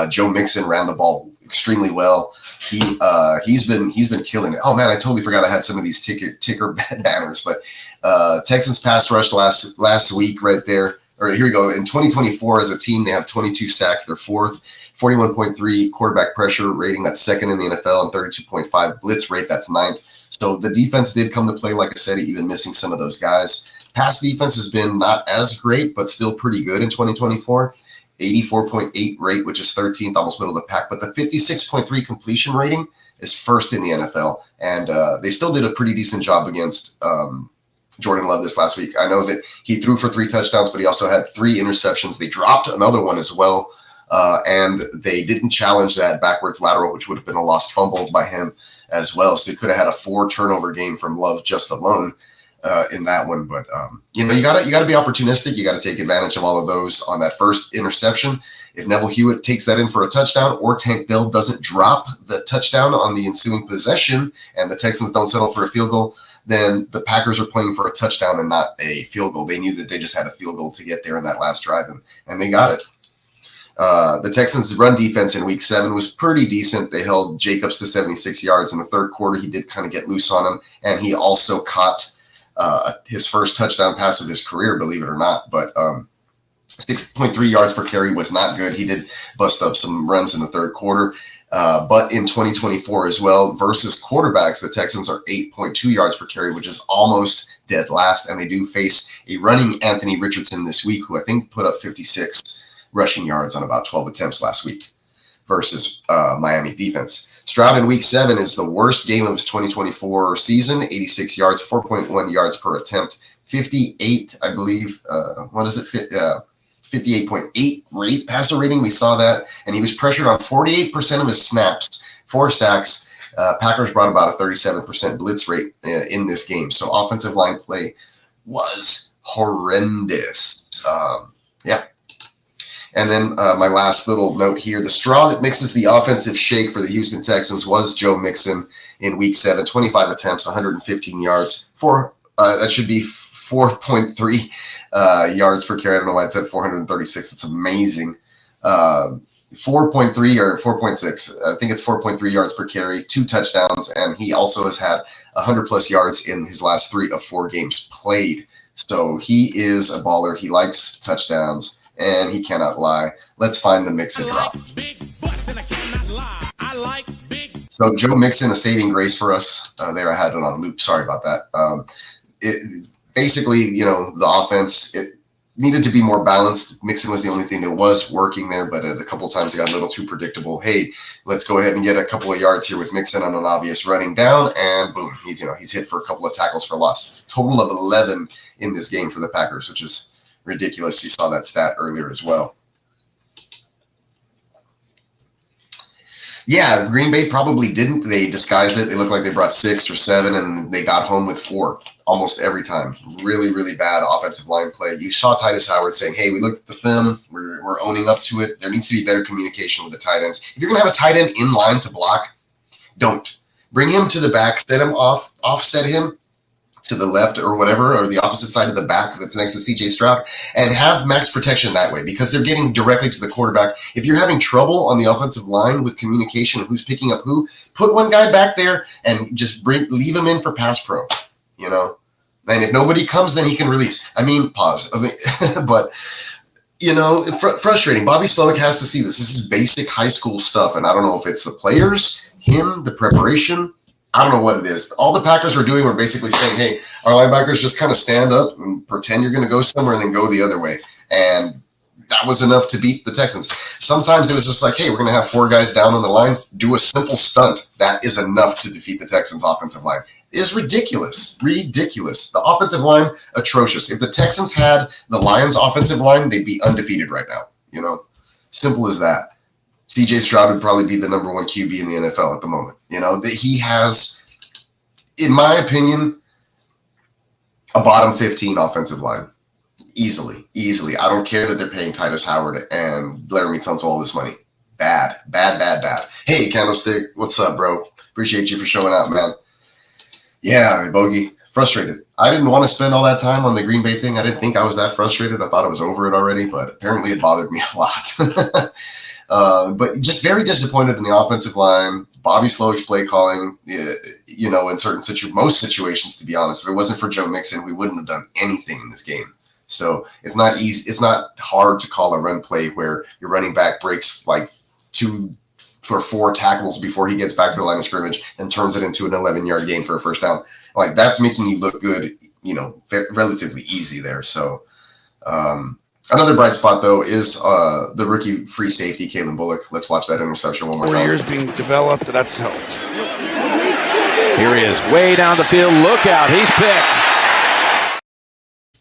Joe Mixon ran the ball extremely well. He's been killing it. Oh man, I totally forgot I had some of these ticker banners. But Texans pass rush last week right there. Or here we go. In 2024, as a team, they have 22 sacks. They're 4th, 41.3 quarterback pressure rating. That's 2nd in the NFL, and 32.5 blitz rate. That's 9th. So the defense did come to play, like I said, even missing some of those guys. Pass defense has been not as great, but still pretty good in 2024. 84.8 rate, which is 13th, almost middle of the pack. But the 56.3 completion rating is 1st in the NFL. And they still did a pretty decent job against Jordan Love this last week. I know that he threw for 3 touchdowns, but he also had 3 interceptions. They dropped another one as well. And they didn't challenge that backwards lateral, which would have been a lost fumble by him as well. So he could have had a 4 turnover game from Love just alone. in that one. But you gotta be opportunistic. You got to take advantage of all of those on that first interception. If Neville Hewitt takes that in for a touchdown, or Tank Dell doesn't drop the touchdown on the ensuing possession, and the Texans don't settle for a field goal, then the Packers are playing for a touchdown and not a field goal. They knew that they just had a field goal to get there in that last drive, and they got it. The Texans' run defense in Week 7 was pretty decent. They held Jacobs to 76 yards in the third quarter. He did kind of get loose on him, and he also caught his first touchdown pass of his career, believe it or not. But 6.3 yards per carry was not good. He did bust up some runs in the third quarter. But in 2024 as well, versus quarterbacks, the Texans are 8.2 yards per carry, which is almost dead last. And they do face a running Anthony Richardson this week, who I think put up 56 rushing yards on about 12 attempts last week versus Miami defense. Stroud in Week 7 is the worst game of his 2024 season, 86 yards, 4.1 yards per attempt, 58, I believe. 58.8 passer rating. We saw that. And he was pressured on 48% of his snaps, 4 sacks. Packers brought about a 37% blitz rate in this game. So offensive line play was horrendous. And then my last little note here, the straw that mixes the offensive shake for the Houston Texans was Joe Mixon in Week 7, 25 attempts, 115 yards. That should be 4.3 yards per carry. I don't know why it said 436. It's amazing. 4.3 or 4.6. I think it's 4.3 yards per carry, 2 touchdowns, and he also has had 100-plus yards in his last 3 of 4 games played. So he is a baller. He likes touchdowns, and he cannot lie. Let's find the Mixon drop. So Joe Mixon, a saving grace for us. There, I had it on loop. Sorry about that. Basically, the offense, it needed to be more balanced. Mixon was the only thing that was working there, but a couple of times it got a little too predictable. Hey, let's go ahead and get a couple of yards here with Mixon on an obvious running down, and boom, he's hit for a couple of tackles for loss. Total of 11 in this game for the Packers, which is ridiculous. You saw that stat earlier as well. Yeah, Green Bay probably didn't. They disguised it. They looked like they brought 6 or 7, and they got home with 4 almost every time. Really, really bad offensive line play. You saw Titus Howard saying, hey, we looked at the film. We're owning up to it. There needs to be better communication with the tight ends. If you're going to have a tight end in line to block, don't. Bring him to the back, set him offset him to the left or whatever, or the opposite side of the back that's next to CJ Stroud, and have max protection that way, because they're getting directly to the quarterback. If you're having trouble on the offensive line with communication, who's picking up who, put one guy back there and just leave him in for pass pro, And if nobody comes, then he can release. Pause. But, frustrating. Bobby Slowick has to see this. This is basic high school stuff, and I don't know if it's the players, him, the preparation. I don't know what it is. All the Packers were doing were basically saying, hey, our linebackers just kind of stand up and pretend you're going to go somewhere and then go the other way. And that was enough to beat the Texans. Sometimes it was just like, hey, we're going to have 4 guys down on the line, do a simple stunt. That is enough to defeat the Texans' offensive line. It is ridiculous. Ridiculous. The offensive line, atrocious. If the Texans had the Lions' offensive line, they'd be undefeated right now. Simple as that. CJ Stroud would probably be the number 1 QB in the NFL at the moment. That he has, in my opinion, a bottom 15 offensive line. Easily. I don't care that they're paying Titus Howard and Laramie Tunsil all this money. Bad. Hey, Candlestick, what's up, bro? Appreciate you for showing up, man. Yeah, Bogey, frustrated. I didn't want to spend all that time on the Green Bay thing. I didn't think I was that frustrated. I thought I was over it already, but apparently it bothered me a lot. But just very disappointed in the offensive line. Bobby Slowick's play calling, in most situations, to be honest. If it wasn't for Joe Mixon, we wouldn't have done anything in this game. So it's not easy. It's not hard to call a run play where your running back breaks like 2 or 4 tackles before he gets back to the line of scrimmage and turns it into an 11-yard gain for a first down. Like, that's making you look good, relatively easy there. So, another bright spot, though, is the rookie free safety, Kalen Bullock. Let's watch that interception one more time. 4 years being developed, that's helped. Here he is, way down the field. Look out, he's picked.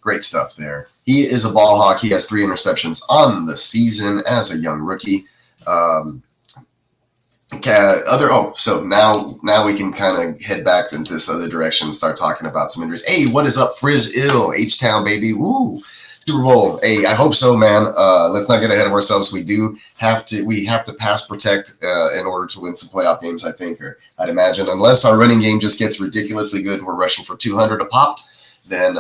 Great stuff there. He is a ball hawk. He has 3 interceptions on the season as a young rookie. So now we can kind of head back into this other direction and start talking about some injuries. Hey, what is up, Frizz-Ill? H-Town, baby. Woo! Super Bowl. Hey, I hope so, man. Let's not get ahead of ourselves. We have to pass protect in order to win some playoff games, I think, or I'd imagine. Unless our running game just gets ridiculously good and we're rushing for 200 a pop, then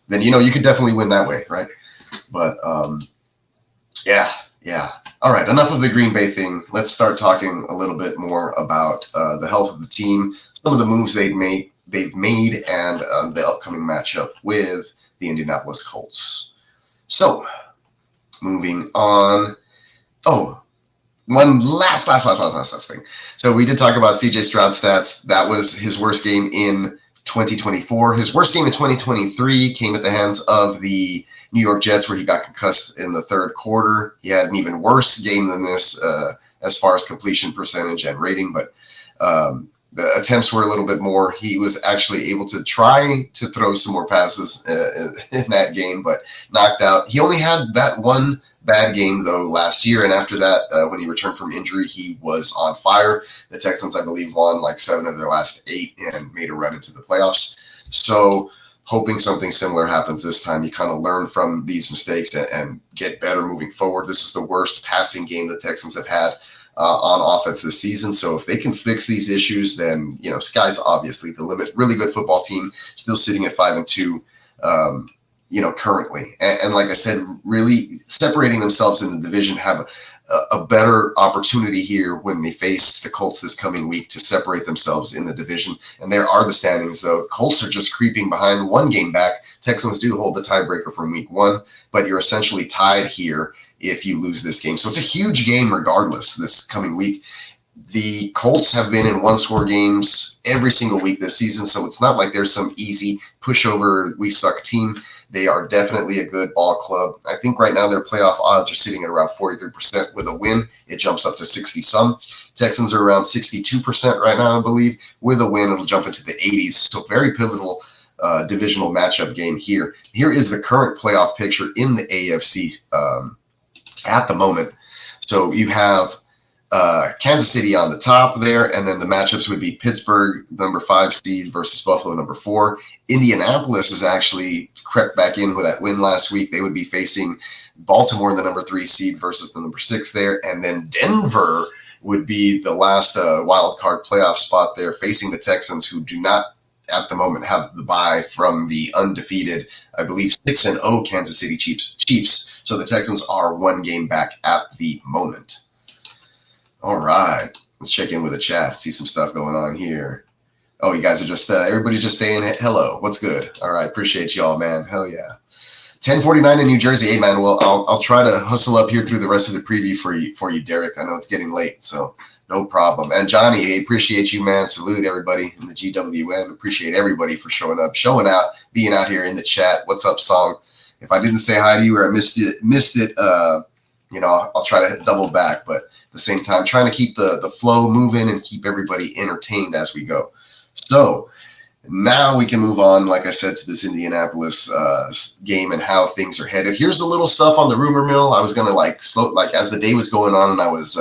you could definitely win that way, right? But yeah. All right, enough of the Green Bay thing. Let's start talking a little bit more about the health of the team, some of the moves they've made, and the upcoming matchup with the Indianapolis Colts. So, moving on. Oh, one last thing. So we did talk about CJ Stroud's stats. That was his worst game in 2024. His worst game in 2023 came at the hands of the New York Jets, where he got concussed in the third quarter. He had an even worse game than this as far as completion percentage and rating, but the attempts were a little bit more. He was actually able to try to throw some more passes in that game, but knocked out. He only had that one bad game, though, last year, and after that, when he returned from injury, he was on fire. The Texans, I believe, won like 7 of their last 8 and made a run into the playoffs. So hoping something similar happens this time. You kind of learn from these mistakes and get better moving forward. This is the worst passing game the Texans have had on offense this season. So if they can fix these issues, then, sky's obviously the limit. Really good football team, still sitting at 5-2, currently. And like I said, really separating themselves in the division, have a better opportunity here when they face the Colts this coming week to separate themselves in the division. And there are the standings, though. Colts are just creeping behind, 1 game back. Texans do hold the tiebreaker from week 1, but you're essentially tied here if you lose this game. So it's a huge game regardless this coming week. The Colts have been in 1-score games every single week this season, so it's not like there's some easy pushover, we suck team. They are definitely a good ball club. I think right now their playoff odds are sitting at around 43%. With a win, it jumps up to 60-some. Texans are around 62% right now, I believe. With a win, it'll jump into the 80s. So very pivotal divisional matchup game here. Here is the current playoff picture in the AFC at the moment. So you have Kansas City on the top there, and then the matchups would be Pittsburgh, number 5 seed, versus Buffalo, number 4. Indianapolis is actually crept back in with that win last week. They would be facing Baltimore, the number 3 seed, versus the number 6 there. And then Denver would be the last wild card playoff spot there, facing the Texans, who do not at the moment have the bye from the undefeated, I believe, 6-0 Kansas City Chiefs. So the Texans are 1 game back at the moment. All right, let's check in with the chat, see some stuff going on here. Oh, you guys are just, everybody's just saying hello. What's good? All right, appreciate y'all, man. Hell yeah. 10:49 in New Jersey. Hey, man, well, I'll try to hustle up here through the rest of the preview for you, Derek. I know it's getting late, so no problem. And Johnny, hey, appreciate you, man. Salute everybody in the GWN. Appreciate everybody for showing up, showing out, being out here in the chat. What's up, Song? If I didn't say hi to you or I missed it, I'll try to double back, but at the same time, trying to keep the flow moving and keep everybody entertained as we go. So now we can move on, like I said, to this Indianapolis game and how things are headed. Here's a little stuff on the rumor mill. I was going to as the day was going on and I was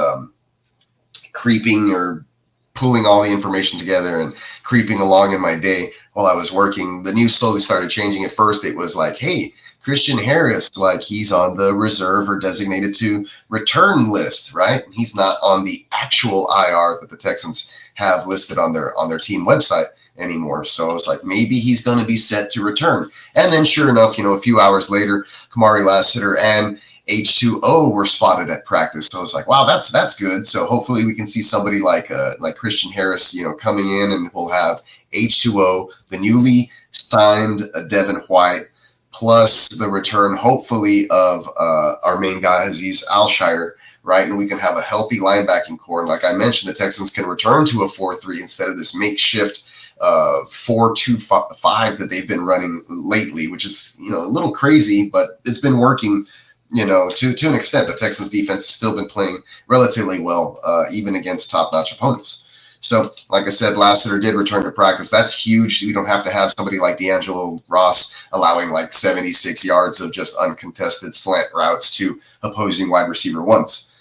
creeping or pulling all the information together and creeping along in my day while I was working, the news slowly started changing. At first, it was like, hey, Christian Harris, like he's on the reserve or designated to return list, right? He's not on the actual IR that the Texans have listed on their team website anymore. So I was like, maybe he's going to be set to return. And then sure enough, a few hours later, Kamari Lassiter and H2O were spotted at practice. So I was like, wow, that's good. So hopefully we can see somebody like Christian Harris, coming in, and we'll have H2O, the newly signed Devin White, plus the return, hopefully, of our main guy, Azeez Alshire, right? And we can have a healthy linebacking core. And like I mentioned, the Texans can return to a 4-3 instead of this makeshift 4-2-5 that they've been running lately, which is, a little crazy, but it's been working, to an extent. The Texans defense has still been playing relatively well, even against top-notch opponents. So, like I said, Lassiter did return to practice. That's huge. We don't have to have somebody like D'Angelo Ross allowing like 76 yards of just uncontested slant routes to opposing wide receiver ones.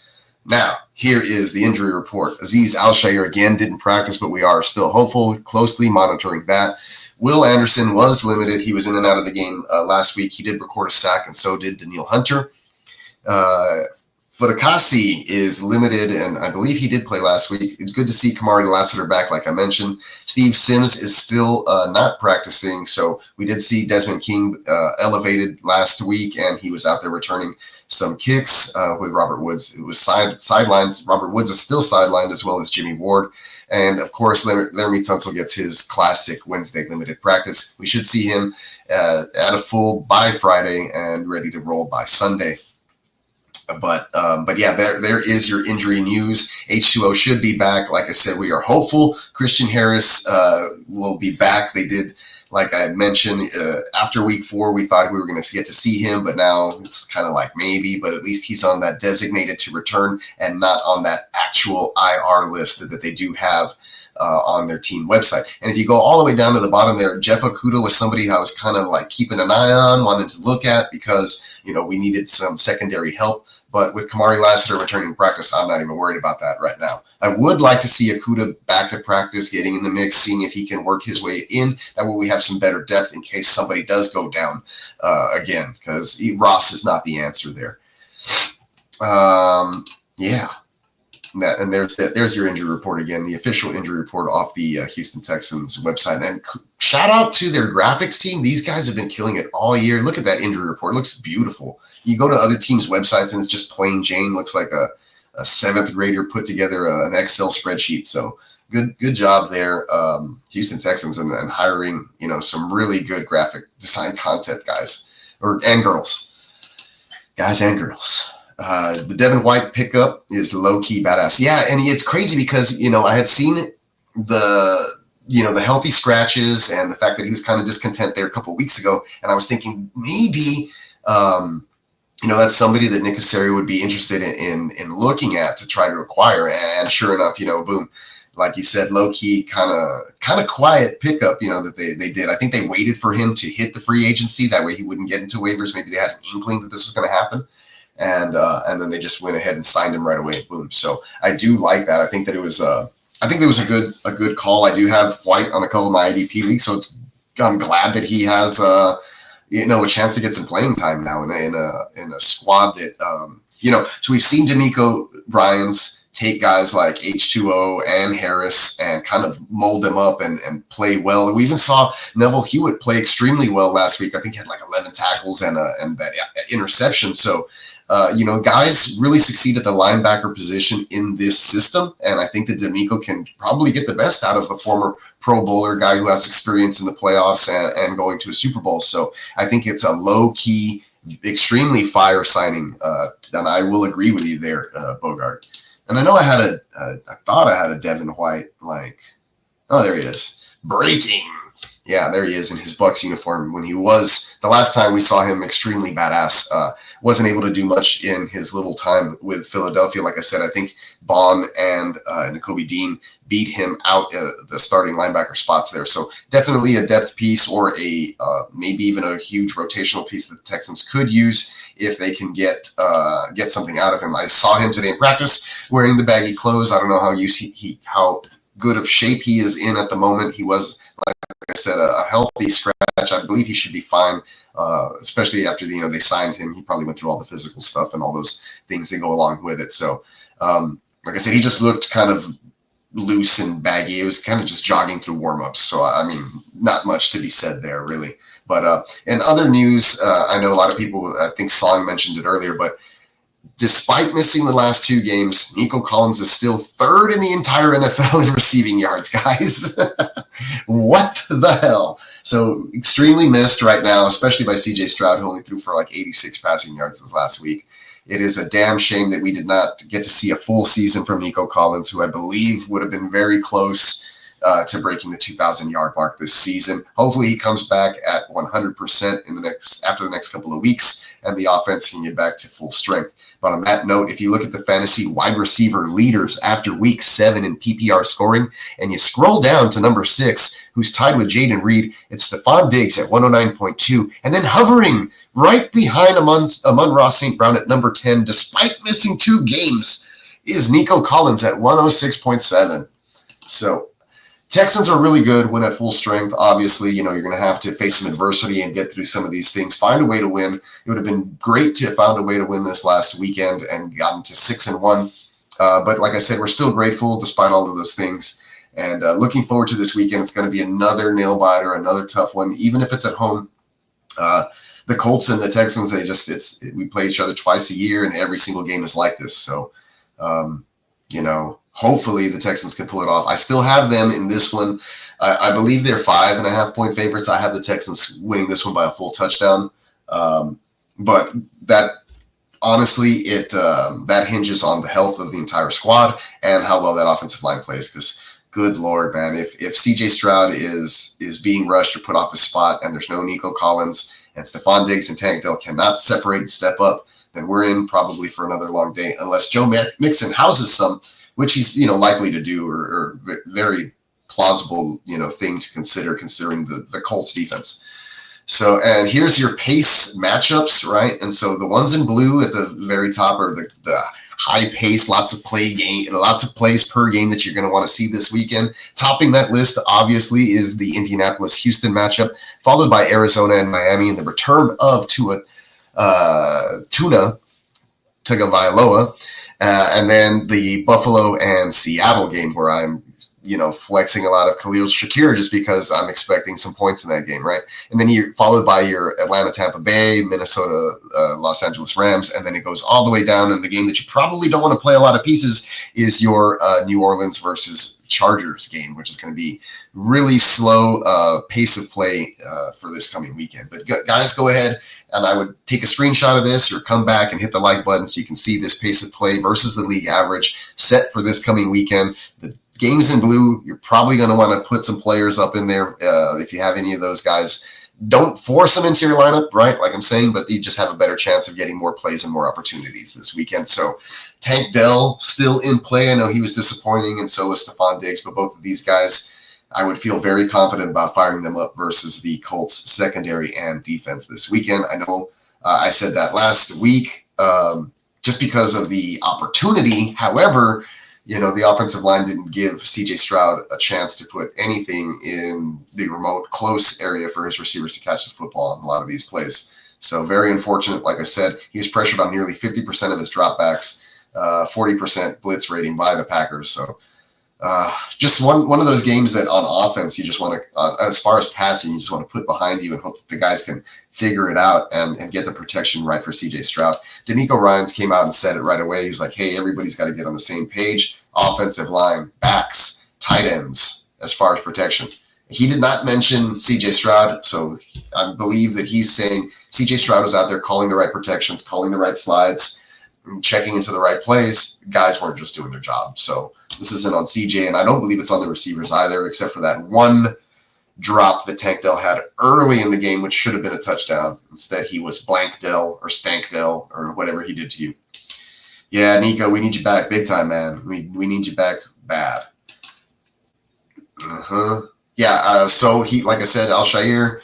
Now, here is the injury report. Azeez Al-Shaair again didn't practice, but we are still hopeful, closely monitoring that. Will Anderson was limited. He was in and out of the game last week. He did record a sack, and so did Daniil Hunter. Fudakasi is limited, and I believe he did play last week. It's good to see Kamari Lassiter back, like I mentioned. Steve Sims is still not practicing, so we did see Desmond King elevated last week, and he was out there returning some kicks with Robert Woods, who was sidelined. Robert Woods is still sidelined, as well as Jimmy Ward. And, of course, Laramie Tunsil gets his classic Wednesday limited practice. We should see him at a full by Friday and ready to roll by Sunday. But yeah, there is your injury news. H2O should be back. Like I said, we are hopeful. Christian Harris will be back. They did, like I mentioned, after week 4, we thought we were going to get to see him, but now it's kind of like maybe, but at least he's on that designated to return and not on that actual IR list that they do have on their team website. And if you go all the way down to the bottom there, Jeff Okudah was somebody I was kind of like keeping an eye on, wanted to look at because, we needed some secondary help. But with Kamari Lassiter returning to practice, I'm not even worried about that right now. I would like to see Okudah back at practice, getting in the mix, seeing if he can work his way in. That way we have some better depth in case somebody does go down again, because Ross is not the answer there. Yeah. And there's your injury report again, the official injury report off the Houston Texans website. And shout out to their graphics team. These guys have been killing it all year. Look at that injury report. It looks beautiful. You go to other teams' websites and it's just plain Jane. Looks like a 7th grader put together an Excel spreadsheet. So good job there, Houston Texans, and hiring some really good graphic design content guys and girls. Guys and girls. The Devin White pickup is low-key badass. Yeah, and it's crazy because, I had seen the healthy scratches and the fact that he was kind of discontent there a couple of weeks ago, and I was thinking maybe, that's somebody that Nick Caserio would be interested in looking at to try to acquire. And sure enough, boom, like you said, low-key, kind of quiet pickup, that they did. I think they waited for him to hit the free agency. That way he wouldn't get into waivers. Maybe they had an inkling that this was going to happen. And then they just went ahead and signed him right away. Boom. So I do like that. I think that it was a good call. I do have White on a couple of my IDP leagues, so I'm glad that he has a chance to get some playing time now in a squad that So we've seen D'Amico Ryans take guys like H2O and Harris and kind of mold them up and play well. We even saw Neville Hewitt play extremely well last week. I think he had like 11 tackles and that interception. So. Guys really succeed at the linebacker position in this system, and I think that D'Amico can probably get the best out of the former Pro Bowler guy who has experience in the playoffs and going to a Super Bowl. So I think it's a low-key, extremely fire signing, and I will agree with you there, Bogart. And I know I thought I had a Devin White, there he is, breaking. Yeah, there he is in his Bucs uniform when he was, the last time we saw him, extremely badass. Wasn't able to do much in his little time with Philadelphia. Like I said, I think Bond and Nakobe Dean beat him out the starting linebacker spots there. So definitely a depth piece or a maybe even a huge rotational piece that the Texans could use if they can get something out of him. I saw him today in practice wearing the baggy clothes. I don't know how good of shape he is in at the moment. He was, like I said, a healthy scratch. I believe he should be fine, especially after they signed him. He probably went through all the physical stuff and all those things that go along with it. So, like I said, he just looked kind of loose and baggy. It was kind of just jogging through warm-ups. So, not much to be said there, really. But in other news, I know a lot of people, I think Song mentioned it earlier, but despite missing the last 2 games, Nico Collins is still 3rd in the entire NFL in receiving yards, guys. What the hell? So extremely missed right now, especially by CJ Stroud, who only threw for 86 passing yards this last week. It is a damn shame that we did not get to see a full season from Nico Collins, who I believe would have been very close to breaking the 2,000-yard mark this season. Hopefully he comes back at 100% after the next couple of weeks, and the offense can get back to full strength. But on that note, if you look at the fantasy wide receiver leaders after week 7 in PPR scoring, and you scroll down to number 6, who's tied with Jaden Reed, it's Stephon Diggs at 109.2, and then hovering right behind Amon-Ra St. Brown at number 10, despite missing 2 games, is Nico Collins at 106.7. So Texans are really good when at full strength. Obviously, you're going to have to face some adversity and get through some of these things. Find a way to win. It would have been great to have found a way to win this last weekend and gotten to 6-1. But like I said, we're still grateful despite all of those things. And looking forward to this weekend. It's going to be another nail biter, another tough one, even if it's at home. The Colts and the Texans, we play each other twice a year, and every single game is like this. So, hopefully the Texans can pull it off. I still have them in this one. I believe they're 5.5-point favorites. I have the Texans winning this one by a full touchdown. But that honestly, that hinges on the health of the entire squad and how well that offensive line plays. Because good Lord, man, if CJ Stroud is being rushed or put off his spot and there's no Nico Collins and Stephon Diggs and Tank Dell cannot separate and step up, then we're in probably for another long day unless Joe Mixon houses some, which he's likely to do, or very plausible thing to consider considering the Colts defense. So, and here's your pace matchups, right? And so the ones in blue at the very top are the high pace, lots of plays per game that you're going to want to see this weekend. Topping that list, obviously, is the Indianapolis-Houston matchup, followed by Arizona and Miami, and the return of Tua Tagovailoa, and then the Buffalo and Seattle game where I'm flexing a lot of Khalil Shakir just because I'm expecting some points in that game, right? And then you're followed by your Atlanta, Tampa Bay, Minnesota, Los Angeles Rams, and then it goes all the way down. And the game that you probably don't want to play a lot of pieces is your New Orleans versus Chargers game, which is going to be really slow pace of play for this coming weekend. But guys, go ahead and I would take a screenshot of this or come back and hit the like button so you can see this pace of play versus the league average set for this coming weekend. The games in blue, you're probably going to want to put some players up in there. If you have any of those guys, don't force them into your lineup, right? Like I'm saying, but you just have a better chance of getting more plays and more opportunities this weekend. So Tank Dell still in play. I know he was disappointing, and so was Stephon Diggs, but both of these guys, I would feel very confident about firing them up versus the Colts secondary and defense this weekend. I know I said that last week just because of the opportunity. However, the offensive line didn't give CJ Stroud a chance to put anything in the remote close area for his receivers to catch the football in a lot of these plays. So very unfortunate. Like I said, he was pressured on nearly 50% of his dropbacks, 40% blitz rating by the Packers. So just one of those games that on offense, you just want to, as far as passing, you just want to put behind you and hope that the guys can figure it out and get the protection right for CJ Stroud. D'Amico Ryans came out and said it right away. He's like, hey, everybody's got to get on the same page. Offensive line, backs, tight ends, as far as protection. He did not mention CJ Stroud, so I believe that he's saying CJ Stroud was out there calling the right protections, calling the right slides, checking into the right plays. Guys weren't just doing their job. So this isn't on CJ, and I don't believe it's on the receivers either, except for that one drop that Tank Dell had early in the game, which should have been a touchdown. Instead, he was Blank Dell or Stank Dell or whatever he did to you. Yeah, Nico, we need you back big time, man. We need you back bad. Yeah, so he, like I said, Al-Shaair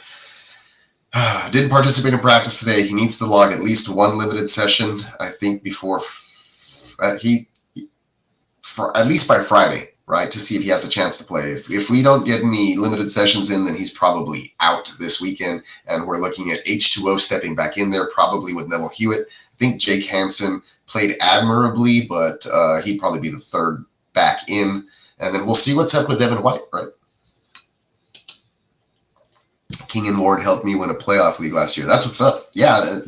didn't participate in practice today. He needs to log at least one limited session, I think, before at least by Friday, right, to see if he has a chance to play. If we don't get any limited sessions in, then he's probably out this weekend, and we're looking at H2O stepping back in there, probably with Neville Hewitt. I think Jake Hansen played admirably, but he'd probably be the third back in. And then we'll see what's up with Devin White, right? King and Ward helped me win a playoff league last year. That's what's up. Yeah,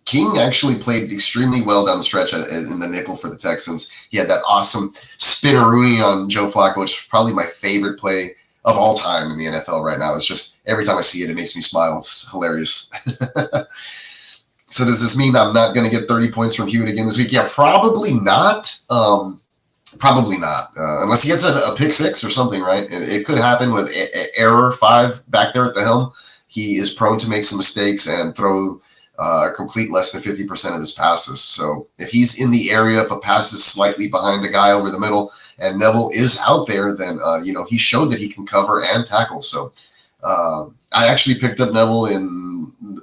King actually played extremely well down the stretch in the nickel for the Texans. He had that awesome spinneroonie on Joe Flacco, which is probably my favorite play of all time in the NFL right now. It's just every time I see it, it makes me smile. It's hilarious. So does this mean I'm not going to get 30 points from Hewitt again this week? Yeah, probably not. Probably not. Unless he gets a pick six or something, right? It could happen with error 5 back there at the helm. He is prone to make some mistakes and throw complete less than 50% of his passes. So if he's in the area, if a pass is slightly behind the guy over the middle and Neville is out there, then, he showed that he can cover and tackle. So I actually picked up Neville in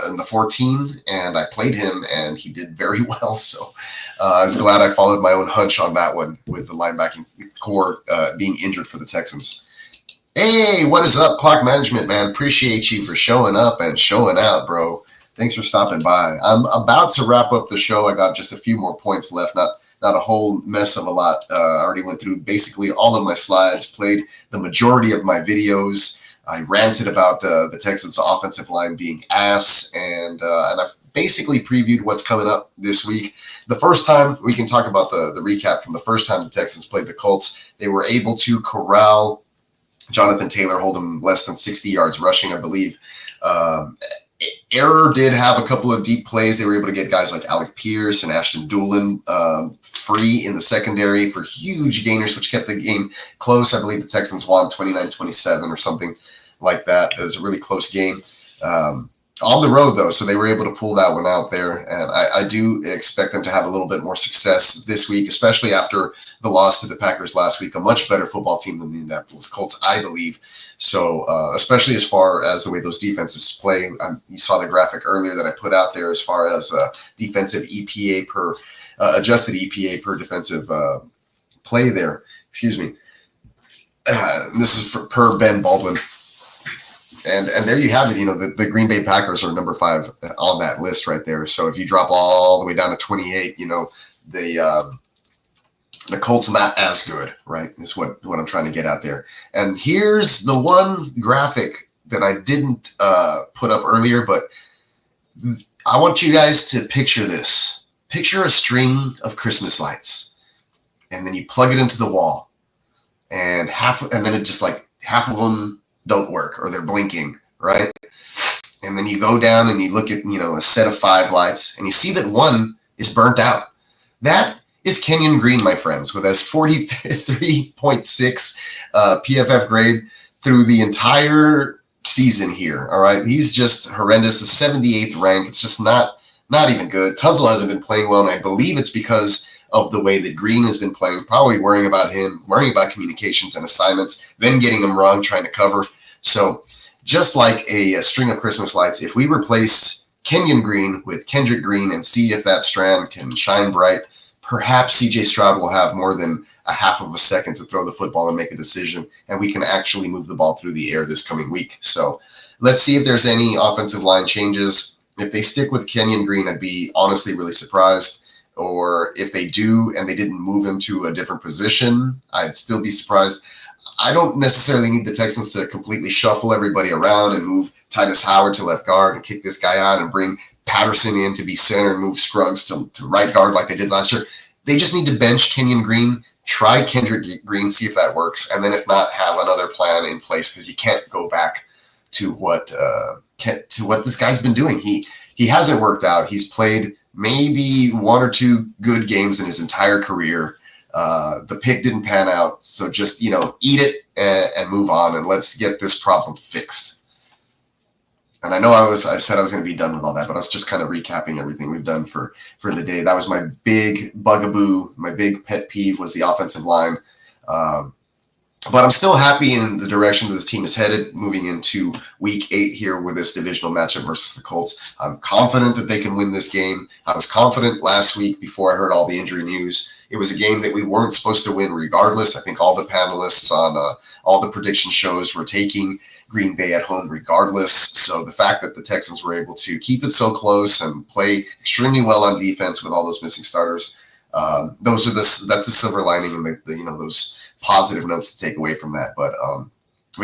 in the 14, and I played him, and he did very well. So I was glad I followed my own hunch on that one with the linebacking core being injured for the Texans. Hey, what is up, Clock Management, man? Appreciate you for showing up and showing out, bro. Thanks for stopping by. I'm about to wrap up the show. I got just a few more points left, not a whole mess of a lot. I already went through basically all of my slides, played the majority of my videos. I ranted about the Texans' offensive line being ass, and I've basically previewed what's coming up this week. The first time, we can talk about the recap from the first time the Texans played the Colts. They were able to corral Jonathan Taylor, hold him less than 60 yards rushing, I believe. Error did have a couple of deep plays. They were able to get guys like Alec Pierce and Ashton Doolin free in the secondary for huge gainers, which kept the game close. I believe the Texans won 29-27 or something like that. It was a really close game. On the road, though, so they were able to pull that one out there, and I do expect them to have a little bit more success this week, especially after the loss to the Packers last week. A much better football team than the Indianapolis Colts, I believe. So, especially as far as the way those defenses play, you saw the graphic earlier that I put out there as far as defensive EPA per adjusted EPA per defensive play there. Excuse me. This is per Ben Baldwin. And there you have it. You know, the Green Bay Packers are number 5 on that list right there. So if you drop all the way down to 28, you know, the Colts not as good, right? Is what I'm trying to get out there. And here's the one graphic that I didn't put up earlier, but I want you guys to picture this. Picture a string of Christmas lights, and then you plug it into the wall, and then it just like half of them don't work or they're blinking, right? And then you go down and you look at, you know, a set of 5 lights, and you see that one is burnt out. That is Kenyon Green, my friends, with his 43.6 PFF grade through the entire season here. All right, he's just horrendous. The 78th rank. It's just not even good. Tunsil hasn't been playing well, and I believe it's because of the way that Green has been playing, probably worrying about communications and assignments, then getting them wrong, trying to cover. So just like a string of Christmas lights, if we replace Kenyon Green with Kendrick Green and see if that strand can shine bright, perhaps CJ Stroud will have more than a half of a second to throw the football and make a decision, and we can actually move the ball through the air this coming week. So let's see if there's any offensive line changes. If they stick with Kenyon Green, I'd be honestly really surprised. Or if they do and they didn't move him to a different position, I'd still be surprised. I don't necessarily need the Texans to completely shuffle everybody around and move Titus Howard to left guard and kick this guy out and bring Patterson in to be center and move Scruggs to right guard like they did last year. They just need to bench Kenyon Green, try Kendrick Green, see if that works, and then if not, have another plan in place, because you can't go back to what this guy's been doing. He hasn't worked out. He's played maybe 1 or 2 good games in his entire career. The pick didn't pan out, so just, you know, eat it and move on, and let's get this problem fixed. And I know I said I was going to be done with all that, but I was just kind of recapping everything we've done for the day. That was my big bugaboo, my big pet peeve was the offensive line. But I'm still happy in the direction that this team is headed moving into week 8 here with this divisional matchup versus the Colts. I'm confident that they can win this game. I was confident last week before I heard all the injury news. It was a game that we weren't supposed to win regardless. I think all the panelists on all the prediction shows were taking Green Bay at home regardless. So the fact that the Texans were able to keep it so close and play extremely well on defense with all those missing starters, that's the silver lining and those positive notes to take away from that. But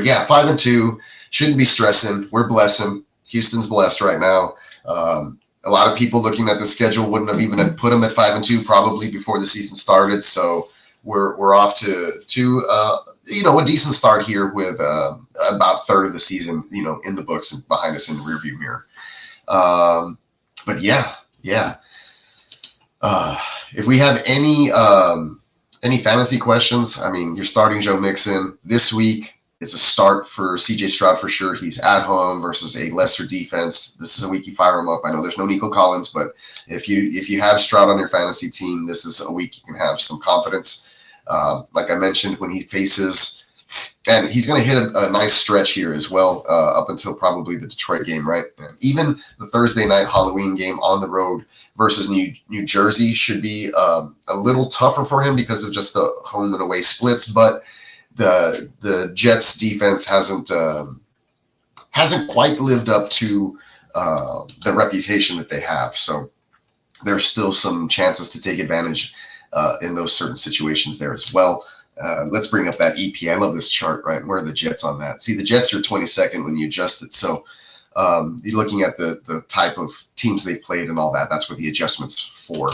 yeah, 5-2 shouldn't be stressing. We're blessing. Houston's blessed right now. A lot of people looking at the schedule wouldn't have even put them at 5-2 probably before the season started. So we're off to a decent start here with about a third of the season, in the books and behind us in the rearview mirror. But yeah. If we have any fantasy questions, I mean, you're starting Joe Mixon this week. It's a start for CJ Stroud for sure. He's at home versus a lesser defense. This is a week you fire him up. I know there's no Nico Collins, but if you have Stroud on your fantasy team, this is a week you can have some confidence. Like I mentioned, when he faces And he's going to hit a nice stretch here as well, up until probably the Detroit game, right? And even the Thursday night Halloween game on the road versus New Jersey should be a little tougher for him because of just the home and away splits. But the Jets defense hasn't quite lived up to the reputation that they have. So there's still some chances to take advantage in those certain situations there as well. Let's bring up that EP. I love this chart, right? Where are the Jets on that? See, the Jets are 22nd when you adjust it. So you're looking at the type of teams they've played and all that. That's what the adjustment's for.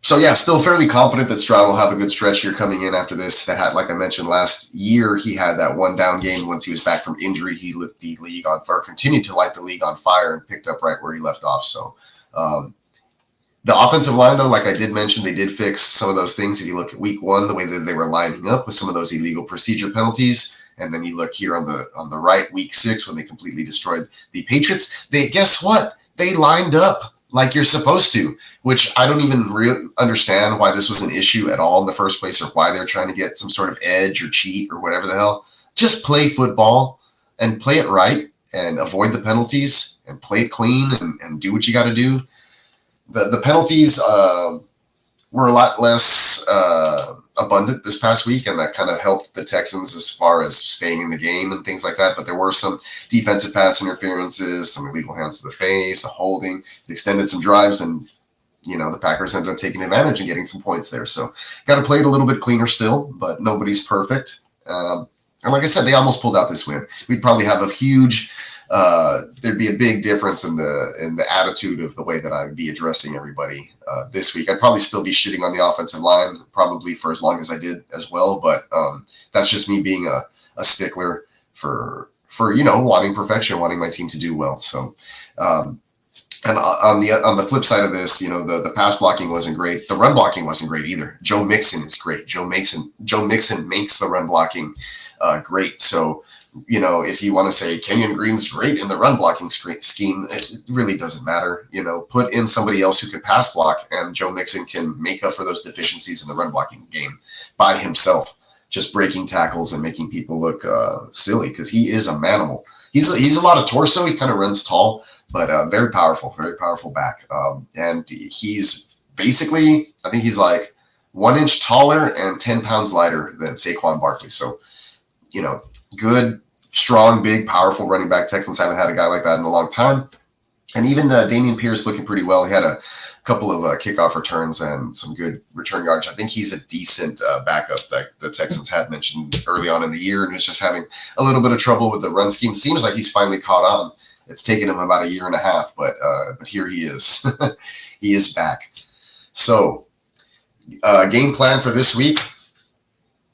So yeah, still fairly confident that Stroud will have a good stretch here coming in after this. That had, like I mentioned last year, he had that one down game once he was back from injury. He lit the league on fire, continued to light the league on fire, and picked up right where he left off. So the offensive line, though, like I did mention, they did fix some of those things. If you look at week 1, the way that they were lining up with some of those illegal procedure penalties, and then you look here on the right, week 6, when they completely destroyed the Patriots, guess what? They lined up like you're supposed to, which I don't even understand why this was an issue at all in the first place, or why they're trying to get some sort of edge or cheat or whatever the hell. Just play football and play it right and avoid the penalties and play it clean and do what you got to do. The penalties were a lot less abundant this past week, and that kind of helped the Texans as far as staying in the game and things like that. But there were some defensive pass interferences, some illegal hands to the face, a holding, extended some drives, and the Packers ended up taking advantage and getting some points there. So got to play it a little bit cleaner still, but nobody's perfect. And like I said, they almost pulled out this win. We'd probably have a huge there'd be a big difference in the attitude of the way that I would be addressing everybody this week. I'd probably still be shitting on the offensive line, probably for as long as I did as well. But that's just me being a stickler for wanting perfection, wanting my team to do well. So, and on the flip side of this, the pass blocking wasn't great. The run blocking wasn't great either. Joe Mixon is great. Joe Mixon makes the run blocking great. So, if you want to say Kenyon Green's great in the run blocking scheme, it really doesn't matter. Put in somebody else who can pass block, and Joe Mixon can make up for those deficiencies in the run blocking game by himself, just breaking tackles and making people look silly, because he is a manimal. He's a lot of torso. He kind of runs tall, but very powerful back. And he's basically, I think he's like 1 inch taller and 10 pounds lighter than Saquon Barkley. So, good, strong, big, powerful running back. Texans haven't had a guy like that in a long time. And even Dameon Pierce looking pretty well. He had a couple of kickoff returns and some good return yardage. I think he's a decent backup that the Texans had mentioned early on in the year, and is just having a little bit of trouble with the run scheme. Seems like he's finally caught on. It's taken him about a year and a half, but here he is. He is back. So game plan for this week,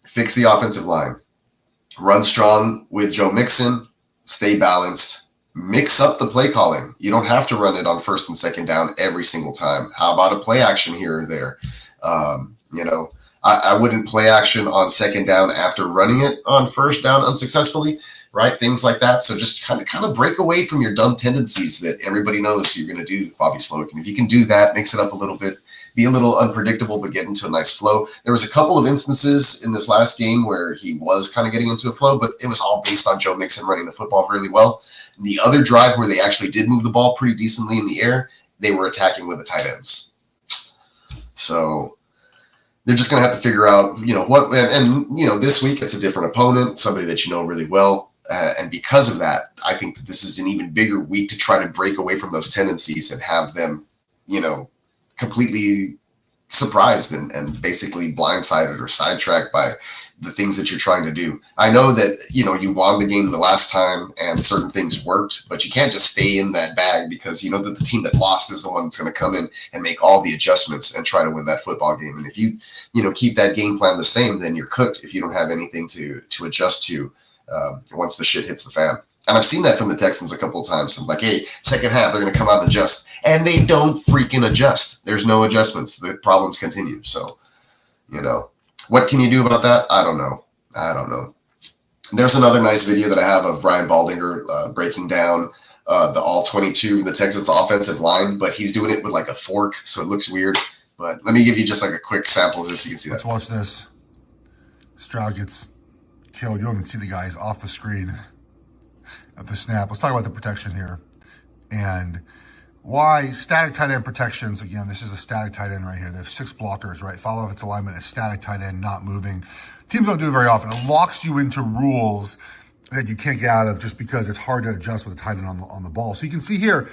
fix the offensive line. Run strong with Joe Mixon, stay balanced, mix up the play calling. You don't have to run it on first and second down every single time. How about a play action here or there? I wouldn't play action on second down after running it on first down unsuccessfully, right? Things like that. So just kind of break away from your dumb tendencies that everybody knows you're going to do, Bobby Slowick. And if you can do that, mix it up a little bit, be a little unpredictable, but get into a nice flow. There was a couple of instances in this last game where he was kind of getting into a flow, but it was all based on Joe Mixon running the football really well. The other drive where they actually did move the ball pretty decently in the air, they were attacking with the tight ends. So they're just going to have to figure out, what, and this week it's a different opponent, somebody that really well. And because of that, I think that this is an even bigger week to try to break away from those tendencies and have them, completely surprised and basically blindsided or sidetracked by the things that you're trying to do. I know that, you won the game the last time and certain things worked, but you can't just stay in that bag, because that the team that lost is the one that's going to come in and make all the adjustments and try to win that football game. And if you, keep that game plan the same, then you're cooked if you don't have anything to adjust to once the shit hits the fan. And I've seen that from the Texans a couple of times. I'm like, hey, second half, they're going to come out and adjust. And they don't freaking adjust. There's no adjustments. The problems continue. So, what can you do about that? I don't know. There's another nice video that I have of Brian Baldinger breaking down the all 22 in the Texans offensive line, but he's doing it with like a fork, so it looks weird. But let me give you just like a quick sample just so you can see that. Let's watch this. Stroud gets killed. You don't even see the guys off the screen at the snap. Let's talk about the protection here. And why static tight end protections. Again, this is a static tight end right here. They have 6 blockers, right? Follow offensive alignment, a static tight end, not moving. Teams don't do it very often. It locks you into rules that you can't get out of just because it's hard to adjust with a tight end on the ball. So you can see here.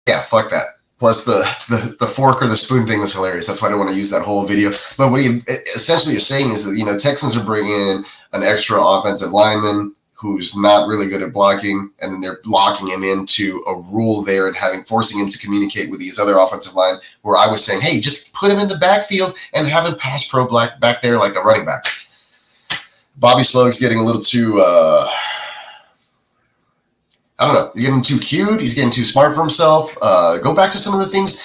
Yeah, fuck that. Plus the fork or the spoon thing was hilarious. That's why I don't want to use that whole video. But what he essentially is saying is that, Texans are bringing in an extra offensive lineman who's not really good at blocking, and then they're locking him into a rule there and forcing him to communicate with these other offensive line, where I was saying, hey, just put him in the backfield and have him pass pro black back there like a running back. Bobby Slug's getting a little too, I don't know, he's getting too cute. He's getting too smart for himself. Go back to some of the things.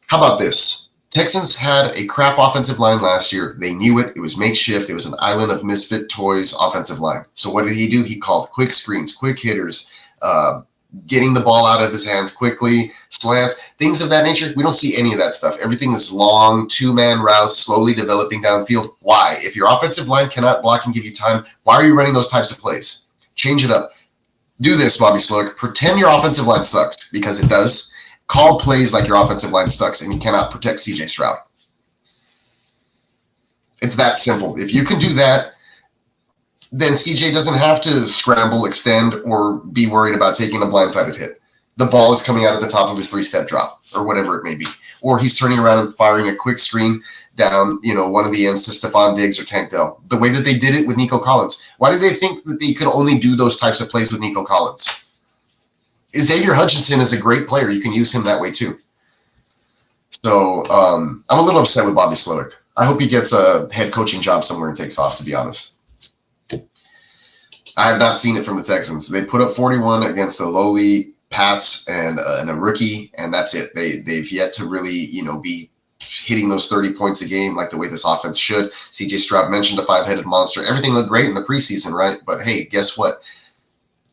How about this? Texans had a crap offensive line last year. They knew it. It was makeshift. It was an island of misfit toys offensive line. So what did he do? He called quick screens, quick hitters, getting the ball out of his hands quickly, slants, things of that nature. We don't see any of that stuff. Everything is long, 2-man routes, slowly developing downfield. Why? If your offensive line cannot block and give you time, why are you running those types of plays? Change it up. Do this, Bobby Slug. Pretend your offensive line sucks, because it does. Call plays like your offensive line sucks and you cannot protect CJ Stroud. It's that simple. If you can do that, then CJ doesn't have to scramble, extend, or be worried about taking a blindsided hit. The ball is coming out at the top of his 3-step drop, or whatever it may be. Or he's turning around and firing a quick screen down, one of the ends to Stephon Diggs or Tank Dell. The way that they did it with Nico Collins. Why did they think that they could only do those types of plays with Nico Collins? Xavier Hutchinson is a great player. You can use him that way too. So I'm a little upset with Bobby Slowick. I hope he gets a head coaching job somewhere and takes off, to be honest. I have not seen it from the Texans. They put up 41 against the lowly Pats and a rookie, and that's it. They've yet to really, be hitting those 30 points a game like the way this offense should. CJ Stroud mentioned a 5-headed monster. Everything looked great in the preseason, right? But hey, guess what?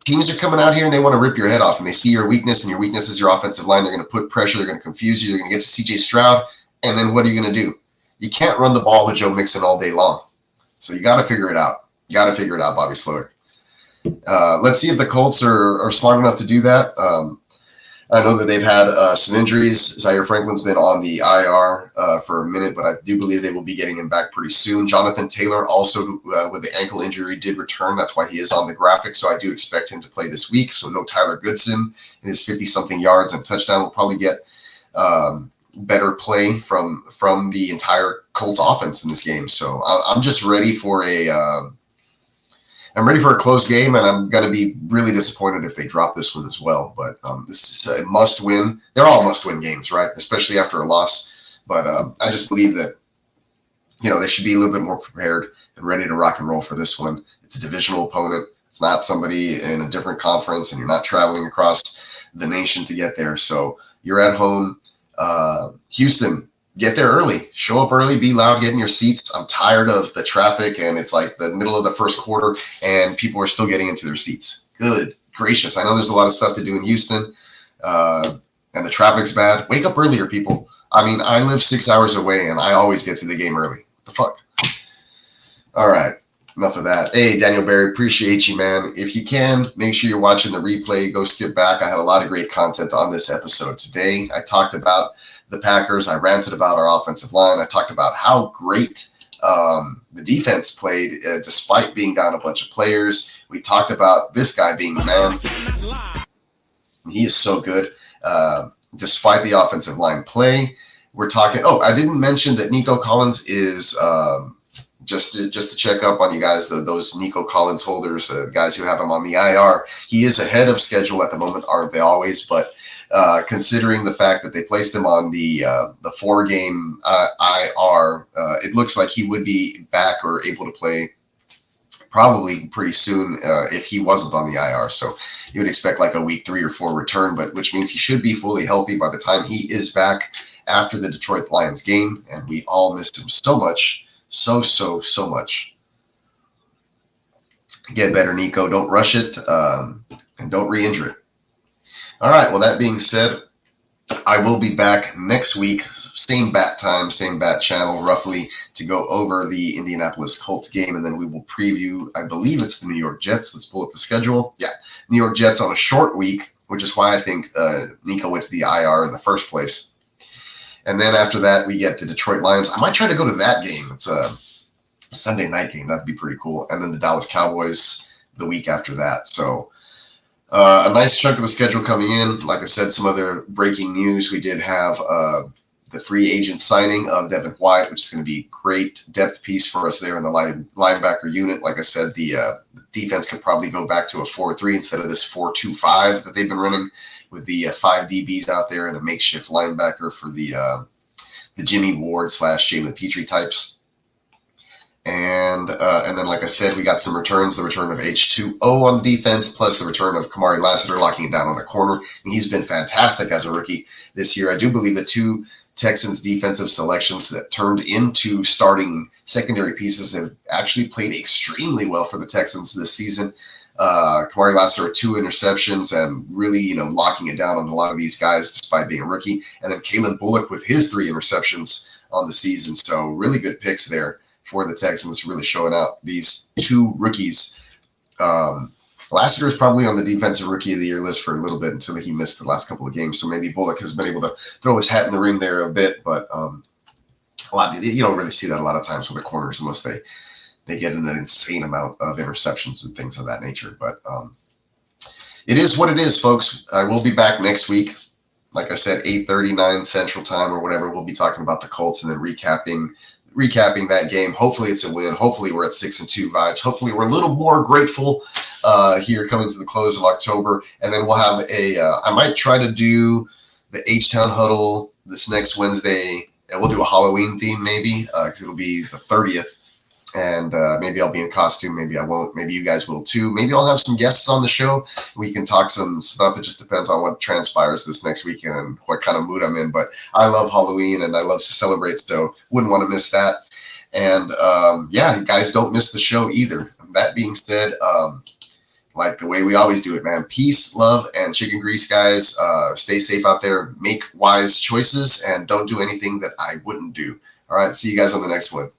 Teams are coming out here and they want to rip your head off, and they see your weakness, and your weakness is your offensive line. They're going to put pressure. They're going to confuse you. They're going to get to CJ Stroud, and then what are you going to do? You can't run the ball with Joe Mixon all day long. So you got to figure it out. Bobby Slowick. Let's see if the Colts are smart enough to do that. I know that they've had some injuries. Zaire Franklin's been on the IR for a minute, but I do believe they will be getting him back pretty soon. Jonathan Taylor, also with the ankle injury, did return. That's why he is on the graphic, so I do expect him to play this week. So no Tyler Goodson. His 50-something yards and touchdown will probably get better play from the entire Colts offense in this game. So I'm just ready for I'm ready for a close game, and I'm going to be really disappointed if they drop this one as well. But this is a must-win. They're all must-win games, right? Especially after a loss. But I just believe that, they should be a little bit more prepared and ready to rock and roll for this one. It's a divisional opponent. It's not somebody in a different conference, and you're not traveling across the nation to get there. So you're at home. Houston, get there early. Show up early. Be loud. Get in your seats. I'm tired of the traffic, and it's like the middle of the first quarter, and people are still getting into their seats. Good gracious. I know there's a lot of stuff to do in Houston, and the traffic's bad. Wake up earlier, people. I mean, I live 6 hours away, and I always get to the game early. What the fuck? All right. Enough of that. Hey, Daniel Barry, appreciate you, man. If you can, make sure you're watching the replay. Go skip back. I had a lot of great content on this episode today. I talked about the Packers. I ranted about our offensive line. I talked about how great the defense played despite being down a bunch of players. We talked about this guy being the man. He is so good despite the offensive line play. We're talking – I didn't mention that Nico Collins is just to check up on you guys, those Nico Collins holders, guys who have him on the IR. He is ahead of schedule at the moment, aren't they always? But considering the fact that they placed him on the 4-game IR, it looks like he would be back or able to play probably pretty soon if he wasn't on the IR. So you would expect like a week 3 or 4 return, but which means he should be fully healthy by the time he is back after the Detroit Lions game. And we all missed him so much, so much. Get better, Nico. Don't rush it and don't re-injure it. All right. Well, that being said, I will be back next week same bat time, same bat channel, roughly, to go over the Indianapolis Colts game, and then we will preview, I believe it's the New York Jets. Let's pull up the schedule. Yeah, New York Jets on a short week, which is why I think Nico went to the IR in the first place. And then after that, we get the Detroit Lions. I might try to go to that game. It's a Sunday night game. That'd be pretty cool. And then the Dallas Cowboys the week after that. So a nice chunk of the schedule coming in. Like I said, some other breaking news. We did have the free agent signing of Devin White, which is going to be a great depth piece for us there in the linebacker unit. Like I said, the defense could probably go back to a 4-3 instead of this 4-2-5 that they've been running, with the 5 DBs out there and a makeshift linebacker for the Jimmy Ward / Jalen Petrie types. And then, like I said, we got some returns. The return of H2O on the defense, plus the return of Kamari Lassiter locking it down on the corner. And he's been fantastic as a rookie this year. I do believe the 2 Texans defensive selections that turned into starting secondary pieces have actually played extremely well for the Texans this season. Kamari Lassiter 2 interceptions and really, locking it down on a lot of these guys despite being a rookie. And then Kalen Bullock with his 3 interceptions on the season. So really good picks there for the Texans, really showing out these 2 rookies. Lassiter is probably on the defensive rookie of the year list for a little bit until he missed the last couple of games. So maybe Bullock has been able to throw his hat in the ring there a bit, but you don't really see that a lot of times with the corners unless they get an insane amount of interceptions and things of that nature. But it is what it is, folks. I will be back next week. Like I said, 8:39 Central Time or whatever. We'll be talking about the Colts and then recapping that game. Hopefully it's a win. Hopefully we're at 6-2 vibes. Hopefully we're a little more grateful here coming to the close of October. And then we'll have I might try to do the H-Town Huddle this next Wednesday. And we'll do a Halloween theme maybe, because it'll be the 30th. And maybe I'll be in costume. Maybe I won't. Maybe you guys will too. Maybe I'll have some guests on the show. We can talk some stuff. It just depends on what transpires this next weekend and what kind of mood I'm in. But I love Halloween and I love to celebrate, so wouldn't want to miss that. And yeah, guys, don't miss the show either. That being said, like the way we always do it, man. Peace, love, and chicken grease, guys. Stay safe out there. Make wise choices and don't do anything that I wouldn't do. All right. See you guys on the next one.